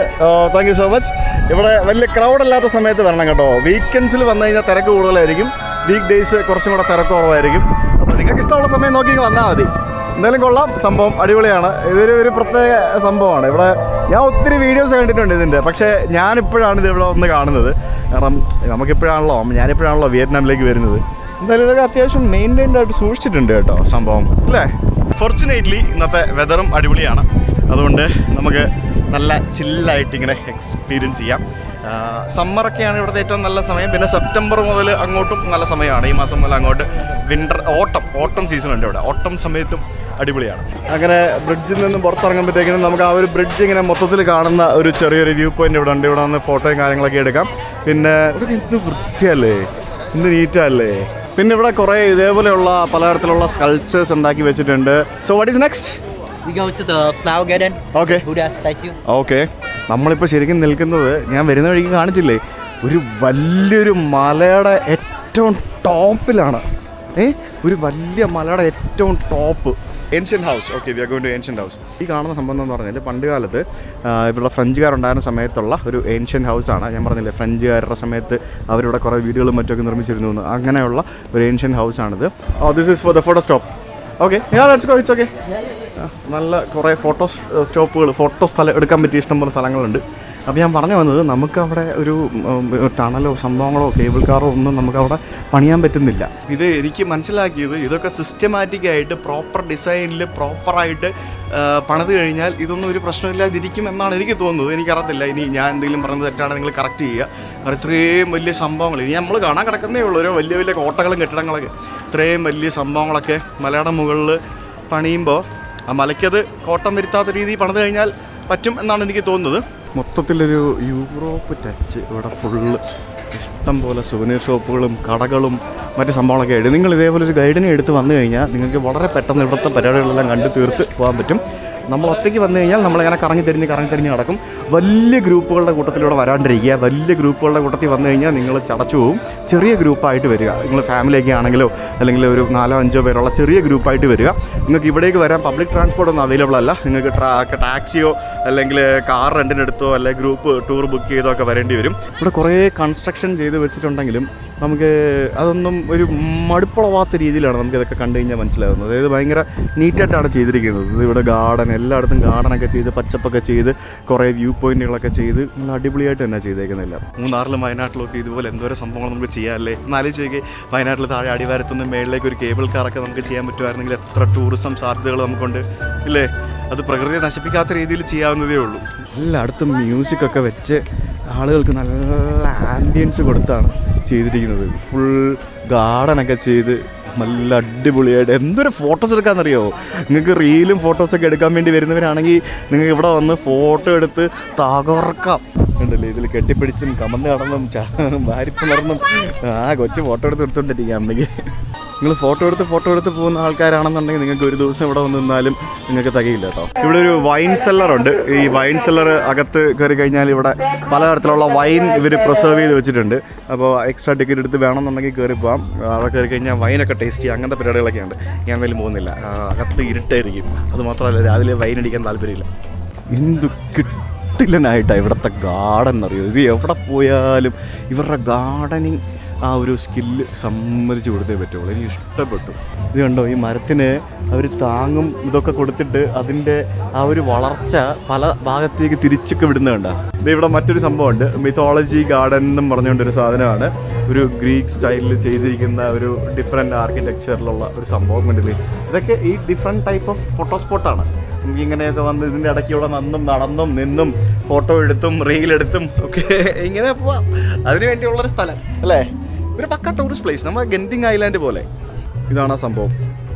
Thank you so much. ഇവിടെ വലിയ ക്രൗഡ് അല്ലാത്ത സമയത്ത് വരണം കേട്ടോ. വീക്കെൻഡ്സിൽ വന്നു കഴിഞ്ഞാൽ തിരക്ക് കൂടുതലായിരിക്കും, വീക്ക് ഡേയ്സ് കുറച്ചും കൂടെ തിരക്ക് കുറവായിരിക്കും. അപ്പോൾ നിങ്ങൾക്ക് ഇഷ്ടമുള്ള സമയം നോക്കി വന്നാൽ മതി. എന്തായാലും കൊള്ളാം, സംഭവം അടിപൊളിയാണ്. ഇതൊരു പ്രത്യേക സംഭവമാണ്. ഇവിടെ ഞാൻ ഒത്തിരി വീഡിയോസ് കണ്ടിട്ടുണ്ട് ഇതിൻ്റെ, പക്ഷേ ഞാനിപ്പോഴാണ് ഇത് ഇവിടെ വന്ന് കാണുന്നത്. കാരണം ഞാനിപ്പോഴാണല്ലോ വിയറ്റ്നാമിലേക്ക് വരുന്നത്. എന്തായാലും ഇതൊക്കെ അത്യാവശ്യം മെയിൻറ്റൈൻഡ് ആയിട്ട് സൂക്ഷിച്ചിട്ടുണ്ട് കേട്ടോ സംഭവം, അല്ലേ? ഫോർച്ചുനേറ്റ്ലി ഇന്നത്തെ വെതറും അടിപൊളിയാണ്. അതുകൊണ്ട് നമുക്ക് നല്ല ചില്ലായിട്ട് ഇങ്ങനെ എക്സ്പീരിയൻസ് ചെയ്യാം. സമ്മറൊക്കെയാണ് ഇവിടുത്തെ ഏറ്റവും നല്ല സമയം. പിന്നെ സെപ്റ്റംബർ മുതൽ അങ്ങോട്ടും നല്ല സമയമാണ്. ഈ മാസം മുതൽ അങ്ങോട്ട് ഓട്ടം സീസൺ ഉണ്ട് ഇവിടെ. ഓട്ടം സമയത്തും അടിപൊളിയാണ്. അങ്ങനെ ബ്രിഡ്ജിൽ നിന്നും പുറത്തിറങ്ങുമ്പോഴത്തേക്കിനും നമുക്ക് ആ ഒരു ബ്രിഡ്ജ് ഇങ്ങനെ മൊത്തത്തിൽ കാണുന്ന ഒരു ചെറിയൊരു വ്യൂ പോയിന്റ് ഇവിടെ ഉണ്ട്. ഇവിടെ വന്ന് ഫോട്ടോയും കാര്യങ്ങളൊക്കെ എടുക്കാം. പിന്നെ ഇവിടെ എന്ത് വൃത്തിയല്ലേ, എന്ത് നീറ്റല്ലേ. പിന്നെ ഇവിടെ കുറേ ഇതേപോലെയുള്ള പലതരത്തിലുള്ള സ്കൾപ്ചേഴ്സ് ഉണ്ടാക്കി വെച്ചിട്ടുണ്ട്. So what is next? We go to the flower garden. Okay. Buddha statue. Okay. നമ്മളിപ്പോൾ ശരിക്കും നിൽക്കുന്നത്, ഞാൻ വരുന്ന വഴിക്ക് കാണിച്ചില്ലേ, ഒരു വലിയൊരു മലയുടെ ഏറ്റവും ടോപ്പിലാണ്. ഒരു വലിയ മലയുടെ ഏറ്റവും top. Ancient house. Okay, we are going to ancient house. ഈ കാണുന്ന സംഭവം എന്ന് പറഞ്ഞാൽ പണ്ട് കാലത്ത് ഇവിടെ ഫ്രഞ്ചുകാരുണ്ടായിരുന്ന സമയത്തുള്ള ഒരു ഏൻഷ്യൻ്റ് ഹൗസാണ്. ഞാൻ പറഞ്ഞില്ലേ, ഫ്രഞ്ചുകാരുടെ സമയത്ത് അവരിവിടെ കുറേ വീടുകളും മറ്റൊക്കെ നിർമ്മിച്ചിരുന്നു എന്ന്. അങ്ങനെയുള്ള ഒരു ഏൻഷ്യൻ്റ് ഹൗസാണിത്. This is for the photo stop. Okay, let's go. It's okay. നല്ല കുറേ ഫോട്ടോ സ്ഥലം എടുക്കാൻ പറ്റിയ ഇഷ്ടംപോലെ സ്ഥലങ്ങളുണ്ട്. അപ്പോൾ ഞാൻ പറഞ്ഞു വന്നത്, നമുക്കവിടെ ഒരു ടണലോ സംഭവങ്ങളോ കേബിൾ കാറോ ഒന്നും നമുക്കവിടെ പണിയാൻ പറ്റുന്നില്ല. ഇത് എനിക്ക് മനസ്സിലാക്കിയത്, ഇതൊക്കെ സിസ്റ്റമാറ്റിക്കായിട്ട് പ്രോപ്പർ ഡിസൈനിൽ പ്രോപ്പറായിട്ട് പണിത് കഴിഞ്ഞാൽ ഇതൊന്നും ഒരു പ്രശ്നമില്ലാതിരിക്കും എന്നാണ് എനിക്ക് തോന്നുന്നത്. എനിക്കറിയത്തില്ല, ഇനി ഞാൻ എന്തെങ്കിലും പറയുന്നത് തെറ്റാണ്, നിങ്ങൾ കറക്റ്റ് ചെയ്യുക. കാരണം ഇത്രയും വലിയ സംഭവങ്ങൾ ഇനി നമ്മൾ കാണാൻ കിടക്കുന്നേ ഉള്ളൂ. ഓരോ വലിയ വലിയ കോട്ടകളും കെട്ടിടങ്ങളൊക്കെ, ഇത്രയും വലിയ സംഭവങ്ങളൊക്കെ മലയുടെ മുകളിൽ പണിയുമ്പോൾ ആ മലയ്ക്കത് കോട്ടം വരുത്താത്ത രീതിയിൽ പണിത് കഴിഞ്ഞാൽ പറ്റും എന്നാണ് എനിക്ക് തോന്നുന്നത്. മൊത്തത്തിലൊരു യൂറോപ്പ് ടച്ച്. ഇവിടെ ഫുള്ള് ഇഷ്ടം പോലെ സുവനീർ ഷോപ്പുകളും കടകളും മറ്റ് സംഭവങ്ങളൊക്കെ ആയിട്ട്. നിങ്ങൾ ഇതേപോലെ ഒരു ഗൈഡിനെ എടുത്ത് വന്നു കഴിഞ്ഞാൽ നിങ്ങൾക്ക് വളരെ പെട്ടെന്ന് ഇവിടുത്തെ പരിപാടികളെല്ലാം കണ്ടു തീർത്ത് പോകാൻ പറ്റും. നമ്മൾ ഒറ്റയ്ക്ക് വന്നു കഴിഞ്ഞാൽ നമ്മളിങ്ങനെ കറങ്ങി തിരിഞ്ഞ് നടക്കും. വലിയ ഗ്രൂപ്പുകളുടെ കൂട്ടത്തിലൂടെ വരാണ്ടിരിക്കുക. വലിയ ഗ്രൂപ്പുകളുടെ കൂട്ടത്തിൽ വന്നു കഴിഞ്ഞാൽ നിങ്ങൾ ചടച്ചു പോവും. ചെറിയ ഗ്രൂപ്പായിട്ട് വരിക. നിങ്ങൾ ഫാമിലിയൊക്കെ ആണെങ്കിലോ അല്ലെങ്കിൽ ഒരു 4-5 പേരുള്ള ചെറിയ ഗ്രൂപ്പായിട്ട് വരിക. നിങ്ങൾക്ക് ഇവിടേക്ക് വരാൻ പബ്ലിക് ട്രാൻസ്പോർട്ട് ഒന്നും അവൈലബിൾ അല്ല. നിങ്ങൾക്ക് ടാക്സിയോ അല്ലെങ്കിൽ കാർ റെൻറ്റിനെടുത്തോ അല്ലെങ്കിൽ ഗ്രൂപ്പ് ടൂർ ബുക്ക് ചെയ്തോ ഒക്കെ വരേണ്ടി വരും. ഇവിടെ കുറേ കൺസ്ട്രക്ഷൻ ചെയ്ത് വെച്ചിട്ടുണ്ടെങ്കിലും നമുക്ക് അതൊന്നും ഒരു മടുപ്പുളവാത്ത രീതിയിലാണ് നമുക്കിതൊക്കെ കണ്ടു കഴിഞ്ഞാൽ മനസ്സിലാകുന്നത്. അതായത് ഭയങ്കര നീറ്റായിട്ടാണ് ചെയ്തിരിക്കുന്നത്. ഇവിടെ ഗാർഡൻ, എല്ലായിടത്തും ഗാർഡനൊക്കെ ചെയ്ത് പച്ചപ്പൊക്കെ ചെയ്ത് കുറേ വ്യൂ പോയിന്റുകളൊക്കെ ചെയ്ത് നല്ല അടിപൊളിയായിട്ട് തന്നെ ചെയ്തേക്കുന്നില്ല. മൂന്നാറിലും വയനാട്ടിലൊക്കെ ഇതുപോലെ എന്തോരം സംഭവങ്ങൾ നമുക്ക് ചെയ്യാമല്ലേ. എന്നാലോചിച്ച് വയനാട്ടിൽ താഴെ അടിവാരത്തുനിന്ന് മേളിലേക്ക് ഒരു കേബിൾ കാറൊക്കെ നമുക്ക് ചെയ്യാൻ പറ്റുമായിരുന്നെങ്കിൽ എത്ര ടൂറിസം സാധ്യതകൾ നമുക്കുണ്ട് ഇല്ലേ. അത് പ്രകൃതിയെ നശിപ്പിക്കാത്ത രീതിയിൽ ചെയ്യാവുന്നതേ ഉള്ളൂ. എല്ലായിടത്തും മ്യൂസിക്കൊക്കെ വെച്ച് ആളുകൾക്ക് നല്ല ആംബിയൻസ് കൊടുത്താണ് ചെയ്തിരിക്കുന്നത്. ഫുൾ ഗാർഡനൊക്കെ ചെയ്ത് നല്ല അടിപൊളിയായിട്ട് എന്തൊരു ഫോട്ടോസ് എടുക്കാമെന്നറിയോ. നിങ്ങൾക്ക് റീലും ഫോട്ടോസൊക്കെ എടുക്കാൻ വേണ്ടി വരുന്നവരാണെങ്കിൽ നിങ്ങൾക്ക് ഇവിടെ വന്ന് ഫോട്ടോ എടുത്ത് തകർക്കാം. ഉണ്ടല്ലേ, ഇതിൽ കെട്ടിപ്പിടിച്ചും കമന്ന് കടന്നും വാരിപ്പിളർന്നും കൊച്ചു ഫോട്ടോ എടുത്തോണ്ടിരിക്കുക. അന്നെങ്കിൽ നിങ്ങൾ ഫോട്ടോ എടുത്ത് പോകുന്ന ആൾക്കാരാണെന്നുണ്ടെങ്കിൽ നിങ്ങൾക്ക് ഒരു ദിവസം ഇവിടെ വന്ന് നിന്നാലും നിങ്ങൾക്ക് തികയില്ല കേട്ടോ. ഇവിടെ ഒരു വൈൻ സെല്ലറുണ്ട്. ഈ വൈൻ സെല്ലർ അകത്ത് കയറി കഴിഞ്ഞാൽ ഇവിടെ പലതരത്തിലുള്ള വൈൻ ഇവർ പ്രിസർവ് ചെയ്ത് വെച്ചിട്ടുണ്ട്. അപ്പോൾ എക്സ്ട്രാ ടിക്കറ്റ് എടുത്ത് വേണമെന്നുണ്ടെങ്കിൽ കയറി പോകാം. അവിടെ കയറി കഴിഞ്ഞാൽ വൈനൊക്കെ ടേസ്റ്റ് ചെയ്യാം. അങ്ങനത്തെ പരിപാടികളൊക്കെ ഉണ്ട്. ഞാൻ എന്തായാലും പോകുന്നില്ല. അകത്ത് ഇരുട്ടായിരിക്കും. അതുമാത്രമല്ല, രാവിലെ വൈൻ അടിക്കാൻ താല്പര്യമില്ല. എന്ത് കിട്ടില്ലനായിട്ടാണ് ഇവിടുത്തെ ഗാർഡൻ എന്നറിയോ. ഇത് എവിടെ പോയാലും ഇവരുടെ ഗാർഡനിങ് ആ ഒരു സ്കില്ല് സമ്മതിച്ച് കൊടുത്തേ പറ്റുള്ളൂ. എനിക്ക് ഇഷ്ടപ്പെട്ടു. ഇത് കണ്ടോ, ഈ മരത്തിന് അവർ താങ്ങും ഇതൊക്കെ കൊടുത്തിട്ട് അതിൻ്റെ ആ ഒരു വളർച്ച പല ഭാഗത്തേക്ക് തിരിച്ചൊക്കെ വിടുന്നത് കണ്ട. ഇത് ഇവിടെ മറ്റൊരു സംഭവമുണ്ട്, മിത്തോളജി ഗാർഡൻ എന്നും പറഞ്ഞുകൊണ്ടൊരു സാധനമാണ്. ഒരു ഗ്രീക്ക് സ്റ്റൈലിൽ ചെയ്തിരിക്കുന്ന ഒരു ഡിഫറെൻറ്റ് ആർക്കിടെക്ചറിലുള്ള ഒരു സംഭവം കണ്ടില്ലേ. ഇതൊക്കെ ഈ ഡിഫറെൻറ്റ് ടൈപ്പ് ഓഫ് ഫോട്ടോ സ്പോട്ടാണ്. നമുക്ക് ഇങ്ങനെയൊക്കെ വന്ന് ഇതിൻ്റെ ഇടയ്ക്ക് ഇവിടെ നടന്നും നിന്നും ഫോട്ടോ എടുത്തും റീലെടുത്തും ഒക്കെ ഇങ്ങനെ പോവാം. അതിന് വേണ്ടിയുള്ളൊരു സ്ഥലം അല്ലേ. ഒരു പക്ക ടൂറിസ്റ്റ് പ്ലേസ്, നമ്മുടെ ഗെൻതിങ് ഐലാൻഡ് പോലെ. ഇതാണ് ആ സംഭവം.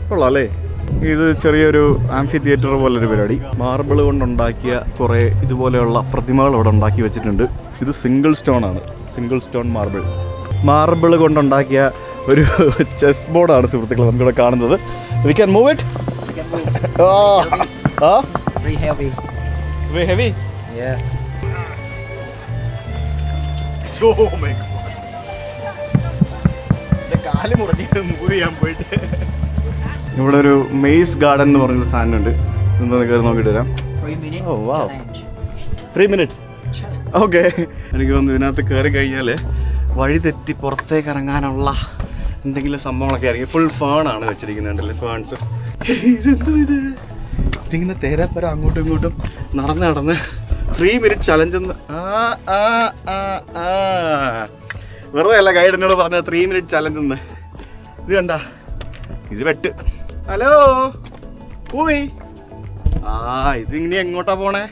കൊള്ളാം അല്ലേ. ഇത് ചെറിയൊരു ആംഫി തിയേറ്റർ പോലൊരു പരിപാടി. മാർബിൾ കൊണ്ടുണ്ടാക്കിയ കുറേ ഇതുപോലെയുള്ള പ്രതിമകൾ ഇവിടെ ഉണ്ടാക്കി വെച്ചിട്ടുണ്ട്. ഇത് സിംഗിൾ സ്റ്റോൺ ആണ്, സിംഗിൾ സ്റ്റോൺ മാർബിൾ കൊണ്ടുണ്ടാക്കിയ ഒരു ചെസ് ബോർഡാണ് സുഹൃത്തുക്കൾ നമുക്കിവിടെ കാണുന്നത്. We can move it. Very heavy. Very heavy? Yeah. Oh my God. കാല് മുറിഞ്ഞിട്ട് മൂവ് ചെയ്യാൻ പോയിട്ട്. ഇവിടെ ഒരു മെയ്സ് ഗാർഡൻ എന്ന് പറഞ്ഞൊരു സാധനം ഉണ്ട്. എന്താണെന്ന് കയറി നോക്കിയിട്ട് വരാം. 3 minutes. ഓ വാ, 3 minutes. ഓക്കെ. എനിക്ക് തോന്നുന്നു ഇതിനകത്ത് കയറി കഴിഞ്ഞാൽ വഴി തെറ്റി പുറത്തേക്ക് ഇറങ്ങാനുള്ള എന്തെങ്കിലും സംഭവങ്ങളൊക്കെ ആയിരിക്കും. ഫുൾ ഫേണാണ് വെച്ചിരിക്കുന്നുണ്ടല്ലേ, ഫേൺസ്. ഇതെന്തോ ഇതിങ്ങനെ തേരാപ്പര അങ്ങോട്ടും ഇങ്ങോട്ടും നടന്ന് 3 minute ചലഞ്ച് എന്ന്. വെറുതെ അല്ല ഗൈഡ് എന്നോട് പറഞ്ഞ 3 minute ചലഞ്ച് എന്ന്. ഇത് കണ്ട, ഇത് വെട്ട്. ഹലോ പോയി. ആ ഇതിങ്ങനെ എങ്ങോട്ടാ പോണേ?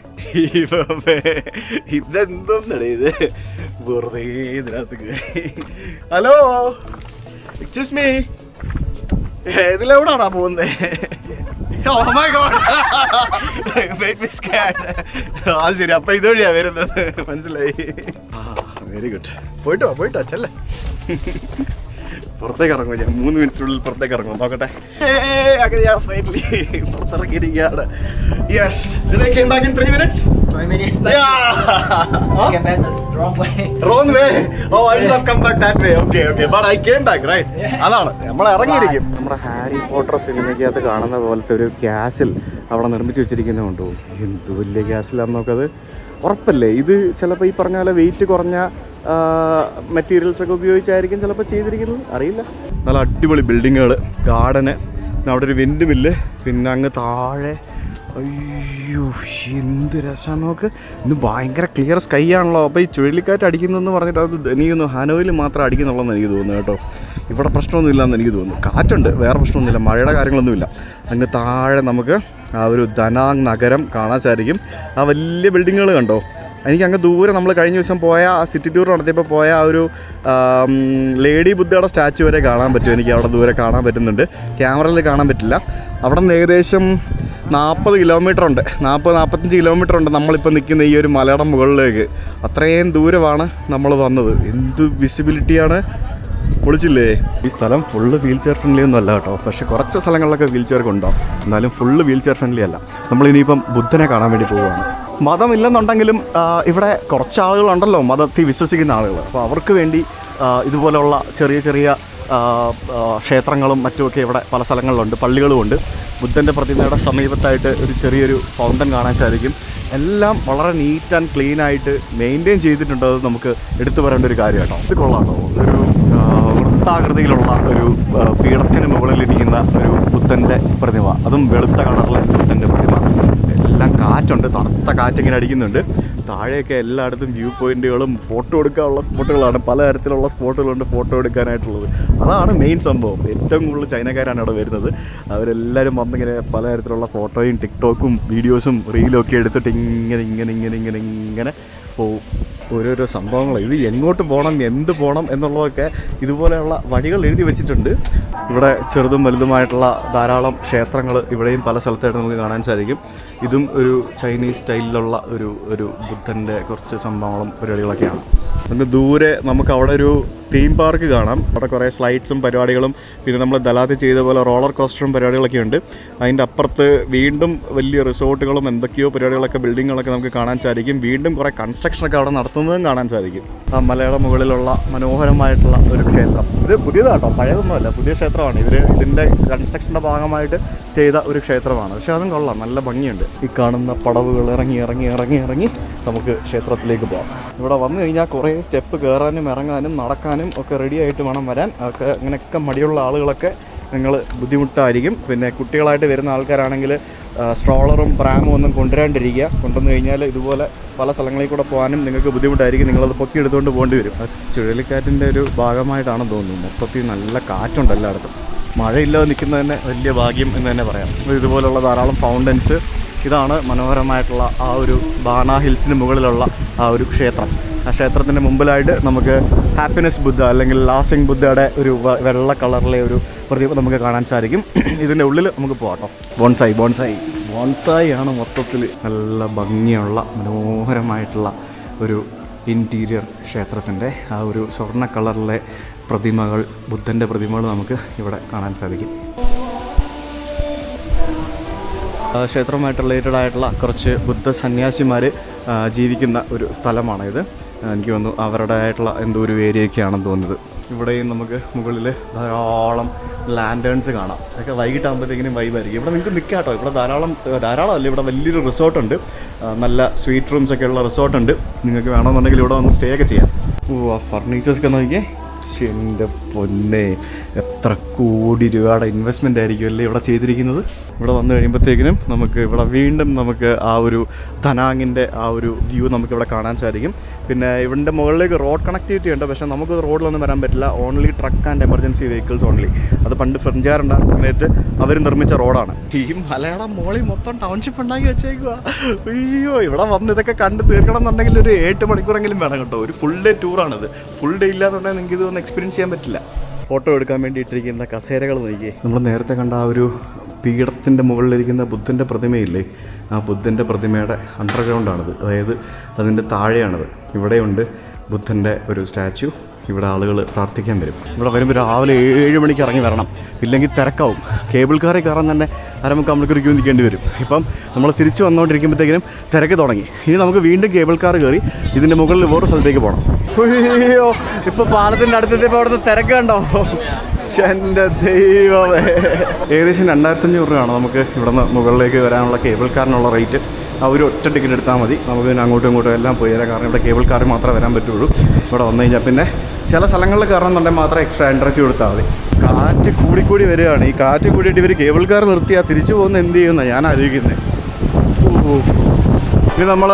ഇതെന്തോന്നടേ ഇത്? വെറുതെ ഇതിനകത്ത് കയറി. ഹലോ, എക്സ്ക്യൂസ് മീ, ഇതിലെവിടാണോ പോകുന്നേ? Oh my God. Made me scared. ആ ശരി, അപ്പൊ ഇതുവഴിയാ വരുന്നത്, മനസ്സിലായി. Very good. പോയിട്ടോ ചെല്ലേ. പുറത്തേക്ക് ഇറങ്ങും ഞാൻ, 3 മിനിറ്റിനുള്ളിൽ പുറത്തേക്ക് ഇറങ്ങും. നോക്കട്ടെ. അങ്ങനെ ഞാൻ finally പുറത്തിറങ്ങിയിരിക്കുകയാണ്. Yes. Did I came back in 3 minutes? 3 minutes. Yeah. Came back the wrong way. Wrong way. Oh, I should have come back that way. Okay. But I came back, right? അതാണ് നമ്മൾ ഇറങ്ങിയിരിക്കും. നമ്മുടെ Harry Potter സിനിമയ്ക്കകത്ത് കാണുന്ന പോലത്തെ ഒരു ക്യാസിൽ അവിടെ നിർമ്മിച്ച് വെച്ചിരിക്കുന്നുണ്ടോ? എന്ത് വലിയ ക്യാസിലാന്ന് നോക്കത്. ഉറപ്പല്ലേ ഇത് ചിലപ്പോൾ ഈ പറഞ്ഞ പോലെ വെയിറ്റ് കുറഞ്ഞ മെറ്റീരിയൽസ് ഒക്കെ ഉപയോഗിച്ചായിരിക്കും ചിലപ്പോൾ ചെയ്തിരിക്കുന്നത്, അറിയില്ല. നല്ല അടിപൊളി ബിൽഡിങ്ങുകൾ, ഗാർഡന്, അവിടെ ഒരു വിൻഡ് മില്ല്, പിന്നെ അങ്ങ് താഴെ അയ്യോ എന്ത് രസം നോക്ക്. ഇന്ന് ഭയങ്കര ക്ലിയർ സ്കൈ ആണല്ലോ. അപ്പോൾ ഈ ചുഴലിക്കാറ്റ് അടിക്കുന്നതെന്ന് പറഞ്ഞിട്ട് അത് എനിക്കൊന്ന് ഹാനോയിൽ മാത്രം അടിക്കുന്നുള്ളതെന്ന് എനിക്ക് തോന്നുന്നു കേട്ടോ. ഇവിടെ പ്രശ്നമൊന്നുമില്ലെന്ന് എനിക്ക് തോന്നുന്നു. കാറ്റുണ്ട്, വേറെ പ്രശ്നമൊന്നുമില്ല, മഴയുടെ കാര്യങ്ങളൊന്നുമില്ല. അങ്ങ് താഴെ നമുക്ക് ആ ഒരു ദനാങ് നഗരം കാണാൻ സാധിക്കും. ആ വലിയ ബിൽഡിങ്ങുകൾ കണ്ടോ? എനിക്ക് അങ്ങ് ദൂരെ നമ്മൾ കഴിഞ്ഞ ദിവസം പോയ ആ സിറ്റി ടൂർ നടത്തിയപ്പോൾ പോയ ആ ഒരു ലേഡി ബുദ്ധയുടെ സ്റ്റാച്ചു വരെ കാണാൻ പറ്റും. എനിക്ക് അവിടെ ദൂരെ കാണാൻ പറ്റുന്നുണ്ട്, ക്യാമറയിൽ കാണാൻ പറ്റില്ല. അവിടെ നിന്ന് ഏകദേശം 40 കിലോമീറ്റർ ഉണ്ട്, 40-45 കിലോമീറ്റർ ഉണ്ട് നമ്മളിപ്പോൾ നിൽക്കുന്ന ഈ ഒരു മലയുടെ മുകളിലേക്ക്. അത്രയും ദൂരമാണ് നമ്മൾ വന്നത്. എന്ത് വിസിബിലിറ്റിയാണ്, പൊളിച്ചില്ലേ? ഈ സ്ഥലം ഫുള്ള് വീൽ ചെയർ ഫ്രണ്ട്ലി ഒന്നും അല്ല കേട്ടോ. പക്ഷേ കുറച്ച് സ്ഥലങ്ങളിലൊക്കെ വീൽ ചെയർ കൊണ്ടുപോകും, എന്നാലും ഫുള്ള് വീൽ ചെയർ ഫ്രണ്ട്ലി അല്ല. നമ്മളിനിയിപ്പം ബുദ്ധനെ കാണാൻ വേണ്ടി പോവുകയാണ്. മതമില്ലെന്നുണ്ടെങ്കിലും ഇവിടെ കുറച്ച് ആളുകളുണ്ടല്ലോ മതത്തിൽ വിശ്വസിക്കുന്ന ആളുകൾ. അപ്പോൾ അവർക്ക് വേണ്ടി ഇതുപോലെയുള്ള ചെറിയ ചെറിയ ക്ഷേത്രങ്ങളും മറ്റുമൊക്കെ ഇവിടെ പല സ്ഥലങ്ങളിലുണ്ട്, പള്ളികളുമുണ്ട്. ബുദ്ധൻ്റെ പ്രതിമയുടെ സമീപത്തായിട്ട് ഒരു ചെറിയൊരു ഫൗണ്ടൻ കാണാൻ സാധിക്കും. എല്ലാം വളരെ നീറ്റ് ആൻഡ് ക്ലീൻ ആയിട്ട് മെയിൻറ്റെയിൻ ചെയ്തിട്ടുണ്ട്. അത് നമുക്ക് എടുത്തു പറയേണ്ട ഒരു കാര്യം കേട്ടോ. ഇത് കൊള്ളാട്ടോ. ഒരു വൃത്താകൃതിയിലുള്ള ഒരു പീഠത്തിന് മുകളിലിരിക്കുന്ന ഒരു ബുദ്ധൻ്റെ പ്രതിമ, അതും വെളുത്ത കളറിലെ ബുദ്ധൻ്റെ പ്രതിമ. എല്ലാം കാറ്റുണ്ട്, തണുത്ത കാറ്റിങ്ങനെ അടിക്കുന്നുണ്ട്. താഴെയൊക്കെ എല്ലായിടത്തും വ്യൂ പോയിന്റുകളും ഫോട്ടോ എടുക്കാനുള്ള സ്പോട്ടുകളാണ്. പലതരത്തിലുള്ള സ്പോട്ടുകളുണ്ട് ഫോട്ടോ എടുക്കാനായിട്ടുള്ളത്. അതാണ് മെയിൻ സംഭവം. ഏറ്റവും കൂടുതൽ ചൈനക്കാരാണ് അവിടെ വരുന്നത്. അവരെല്ലാവരും വന്നിങ്ങനെ പലതരത്തിലുള്ള ഫോട്ടോയും ടിക്ടോക്കും വീഡിയോസും റീലും ഒക്കെ എടുത്തിട്ട് ഇങ്ങനെ പോവും. ഓരോരോ സംഭവങ്ങൾ, ഇത് എങ്ങോട്ട് പോകണം, എന്ത് പോകണം എന്നുള്ളതൊക്കെ ഇതുപോലെയുള്ള വഴികൾ എഴുതി വെച്ചിട്ടുണ്ട്. ഇവിടെ ചെറുതും വലുതുമായിട്ടുള്ള ധാരാളം ക്ഷേത്രങ്ങൾ ഇവിടെയും പല സ്ഥലത്തായിട്ട് നമുക്ക് കാണാൻ സാധിക്കും. ഇതും ഒരു ചൈനീസ് സ്റ്റൈലിലുള്ള ഒരു ബുദ്ധൻ്റെ കുറച്ച് സംഭവങ്ങളും പരിപാടികളൊക്കെയാണ്. നമുക്ക് ദൂരെ നമുക്ക് അവിടെ ഒരു തീം പാർക്ക് കാണാം. അവിടെ കുറേ സ്ലൈഡ്സും പരിപാടികളും പിന്നെ നമ്മൾ ദലാത്തിൽ ചെയ്ത പോലെ റോളർ കോസ്റ്ററും പരിപാടികളൊക്കെ ഉണ്ട്. അതിൻ്റെ അപ്പുറത്ത് വീണ്ടും വലിയ റിസോർട്ടുകളും എന്തൊക്കെയോ പരിപാടികളൊക്കെ ബിൽഡിങ്ങുകളൊക്കെ നമുക്ക് കാണാൻ സാധിക്കും. വീണ്ടും കുറേ കൺസ്ട്രക്ഷനൊക്കെ അവിടെ നടത്തുന്നതും കാണാൻ സാധിക്കും. ആ മലയുടെ മുകളിലുള്ള മനോഹരമായിട്ടുള്ള ഒരു ക്ഷേത്രം. ഇത് പുതിയതാട്ടോ, പഴയതൊന്നുമല്ല, പുതിയ ക്ഷേത്രമാണ്. ഇതിൻ്റെ കൺസ്ട്രക്ഷൻ്റെ ഭാഗമായിട്ട് ചെയ്ത ഒരു ക്ഷേത്രമാണ്. പക്ഷേ അതും കൊള്ളാം, നല്ല ഭംഗിയുണ്ട്. ഈ കാണുന്ന പടവുകൾ ഇറങ്ങി നമുക്ക് ക്ഷേത്രത്തിലേക്ക് പോകാം. ഇവിടെ വന്നു കഴിഞ്ഞാൽ കുറേ സ്റ്റെപ്പ് കയറാനും ഇറങ്ങാനും നടക്കാനും ഒക്കെ റെഡി ആയിട്ട് വേണം വരാൻ. ഒക്കെ അങ്ങനെയൊക്കെ മടിയുള്ള ആളുകളൊക്കെ നിങ്ങൾ ബുദ്ധിമുട്ടായിരിക്കും. പിന്നെ കുട്ടികളായിട്ട് വരുന്ന ആൾക്കാരാണെങ്കിൽ സ്ട്രോളറും പ്രാമും ഒന്നും കൊണ്ടുവരാണ്ടിരിക്കുക. കൊണ്ടുവന്നു കഴിഞ്ഞാൽ ഇതുപോലെ പല സ്ഥലങ്ങളിൽ കൂടെ പോകാനും നിങ്ങൾക്ക് ബുദ്ധിമുട്ടായിരിക്കും. നിങ്ങളത് പൊക്കി എടുത്തുകൊണ്ട് പോകേണ്ടി വരും. ചുഴലിക്കാറ്റിൻ്റെ ഒരു ഭാഗമായിട്ടാണെന്ന് തോന്നുന്നു. മൊത്തത്തിൽ നല്ല കാറ്റുണ്ട് എല്ലായിടത്തും. മഴയില്ലാതെ നിൽക്കുന്നത് തന്നെ വലിയ ഭാഗ്യം എന്ന് തന്നെ പറയാം. ഇതുപോലുള്ള ധാരാളം ഫൗണ്ടൻസ്. ഇതാണ് മനോഹരമായിട്ടുള്ള ആ ഒരു ബാണ ഹിൽസിന് മുകളിലുള്ള ആ ഒരു ക്ഷേത്രം. ആ ക്ഷേത്രത്തിൻ്റെ മുമ്പിലായിട്ട് നമുക്ക് ഹാപ്പിനെസ് ബുദ്ധ അല്ലെങ്കിൽ ലാഫിംഗ് ബുദ്ധയുടെ ഒരു വെള്ള കളറിലെ ഒരു പ്രതിമ നമുക്ക് കാണാൻ സാധിക്കും. ഇതിൻ്റെ ഉള്ളിൽ നമുക്ക് പോകാം. ബോൺസായി ആണ് മൊത്തത്തിൽ നല്ല ഭംഗിയുള്ള മനോഹരമായിട്ടുള്ള ഒരു ഇൻറ്റീരിയർ ക്ഷേത്രത്തിൻ്റെ ആ ഒരു സ്വർണ്ണ കളറിലെ പ്രതിമകൾ, ബുദ്ധൻ്റെ പ്രതിമകൾ നമുക്ക് ഇവിടെ കാണാൻ സാധിക്കും. ക്ഷേത്രവുമായിട്ട് റിലേറ്റഡ് ആയിട്ടുള്ള കുറച്ച് ബുദ്ധ സന്യാസിമാർ ജീവിക്കുന്ന ഒരു സ്ഥലമാണിത്. എനിക്ക് തോന്നുന്നു അവരുടേതായിട്ടുള്ള എന്തോ ഒരു ഏരിയയൊക്കെയാണെന്ന് തോന്നുന്നത്. ഇവിടെയും നമുക്ക് മുകളിൽ ധാരാളം ലാൻറ്റേൺസ് കാണാം. അതൊക്കെ വൈകിട്ടാകുമ്പോഴത്തേക്കിനും വൈബായിരിക്കും. ഇവിടെ നിങ്ങൾക്ക് നിൽക്കാം കേട്ടോ. ഇവിടെ ധാരാളം അല്ല, ഇവിടെ വലിയൊരു റിസോർട്ടുണ്ട്. നല്ല സ്വീറ്റ് റൂംസൊക്കെ ഉള്ള റിസോർട്ടുണ്ട്. നിങ്ങൾക്ക് വേണമെന്നുണ്ടെങ്കിൽ ഇവിടെ വന്ന് സ്റ്റേ ഒക്കെ ചെയ്യാം. ആ ഫർണിച്ചേഴ്സൊക്കെ നോക്കിയേ, എൻ്റെ പൊന്നെ. എത്ര കോടി രൂപയുടെ ഇൻവെസ്റ്റ്മെൻ്റ് ആയിരിക്കും അല്ലേ ഇവിടെ ചെയ്തിരിക്കുന്നത്. ഇവിടെ വന്നു കഴിയുമ്പോഴത്തേക്കിനും നമുക്ക് ഇവിടെ വീണ്ടും നമുക്ക് ആ ഒരു ധനാങ്ങിൻ്റെ ആ ഒരു വ്യൂ നമുക്കിവിടെ കാണാൻ സാധിക്കും. പിന്നെ ഇവിൻ്റെ മുകളിലേക്ക് റോഡ് കണക്ടിവിറ്റി ഉണ്ട്, പക്ഷേ നമുക്ക് റോഡിലൊന്നും വരാൻ പറ്റില്ല. Only truck and emergency vehicles only. അത് പണ്ട് ഫ്രഞ്ചുകാരുണ്ടായിരുന്ന സമയത്ത് അവർ നിർമ്മിച്ച റോഡാണ്. ഈ മലയാളം മോളിൽ മൊത്തം ടൗൺഷിപ്പ് ഉണ്ടാക്കി വെച്ചേക്കുക. അയ്യോ, ഇവിടെ വന്ന് ഇതൊക്കെ കണ്ട് തീർക്കണം എന്നുണ്ടെങ്കിൽ ഒരു 8 മണിക്കൂറെങ്കിലും വേണം കേട്ടോ. ഒരു ഫുൾ ഡേ ടൂറാണിത്. ഫുൾ ഡേ ഇല്ലാന്നുണ്ടെങ്കിൽ നിങ്ങൾക്ക് ഇതൊന്നും എക്സ്പീരിയൻസ് ചെയ്യാൻ പറ്റില്ല. ഫോട്ടോ എടുക്കാൻ വേണ്ടി ഇട്ടിരിക്കുന്ന കസേരകൾ നോക്കിയേ. നമ്മൾ നേരത്തെ കണ്ട ആ ഒരു പീഠത്തിൻ്റെ മുകളിലിരിക്കുന്ന ബുദ്ധൻ്റെ പ്രതിമയില്ലേ, ആ ബുദ്ധൻ്റെ പ്രതിമയുടെ അണ്ടർഗ്രൗണ്ടാണിത്. അതായത് അതിൻ്റെ താഴെയാണിത്. ഇവിടെയുണ്ട് ബുദ്ധൻ്റെ ഒരു സ്റ്റാച്യു. ഇവിടെ ആളുകൾ പ്രാർത്ഥിക്കാൻ വരും. ഇവിടെ വരുമ്പോൾ രാവിലെ 7 മണിക്ക് ഇറങ്ങി വരണം, ഇല്ലെങ്കിൽ തിരക്കാവും. കേബിൾ കാറിൽ കയറാൻ തന്നെ 1/4 മണിക്കൂർ ക്യൂ നിൽക്കേണ്ടി വരും. ഇപ്പം നമ്മൾ തിരിച്ച് വന്നുകൊണ്ടിരിക്കുമ്പോഴത്തേക്കിനും തിരക്ക് തുടങ്ങി. ഇനി നമുക്ക് വീണ്ടും കേബിൾ കാർ കയറി ഇതിൻ്റെ മുകളിൽ വേറെ സ്ഥലത്തേക്ക് പോകണം. അയ്യോ, ഇപ്പോൾ പാലത്തിൻ്റെ അടുത്തെത്തിയപ്പോൾ അവിടുത്തെ തിരക്ക് കണ്ടോ? എൻ്റെ ദൈവമേ, ഏകദേശം 2500 രൂപയാണ് നമുക്ക് ഇവിടുന്ന് മുകളിലേക്ക് വരാനുള്ള കേബിൾ കാറിനുള്ള റേറ്റ്. ആ ഒരു ഒറ്റ ടിക്കറ്റ് എടുത്താൽ മതി. നമുക്ക് പിന്നെ അങ്ങോട്ടും ഇങ്ങോട്ടും എല്ലാം പോയി തരാം. കാരണം ഇവിടെ കേബിൾ കാറിൽ മാത്രമേ വരാൻ പറ്റുള്ളൂ. ഇവിടെ വന്നു കഴിഞ്ഞാൽ പിന്നെ ചില സ്ഥലങ്ങളിൽ കയറണമെന്നുണ്ടെങ്കിൽ മാത്രം എക്സ്ട്രാ എൻട്രി ഫീ കൊടുത്താൽ മതി. കാറ്റ് കൂടിക്കൂടി വരികയാണ്. ഈ കാറ്റ് കൂടിയിട്ട് ഇവർ കേബിൾ കാർ നിർത്തിയാൽ തിരിച്ചു പോകുന്ന എന്ത് ചെയ്യുമെന്നാണ് ഞാൻ ആലോചിക്കുന്നത്. ഇത് നമ്മൾ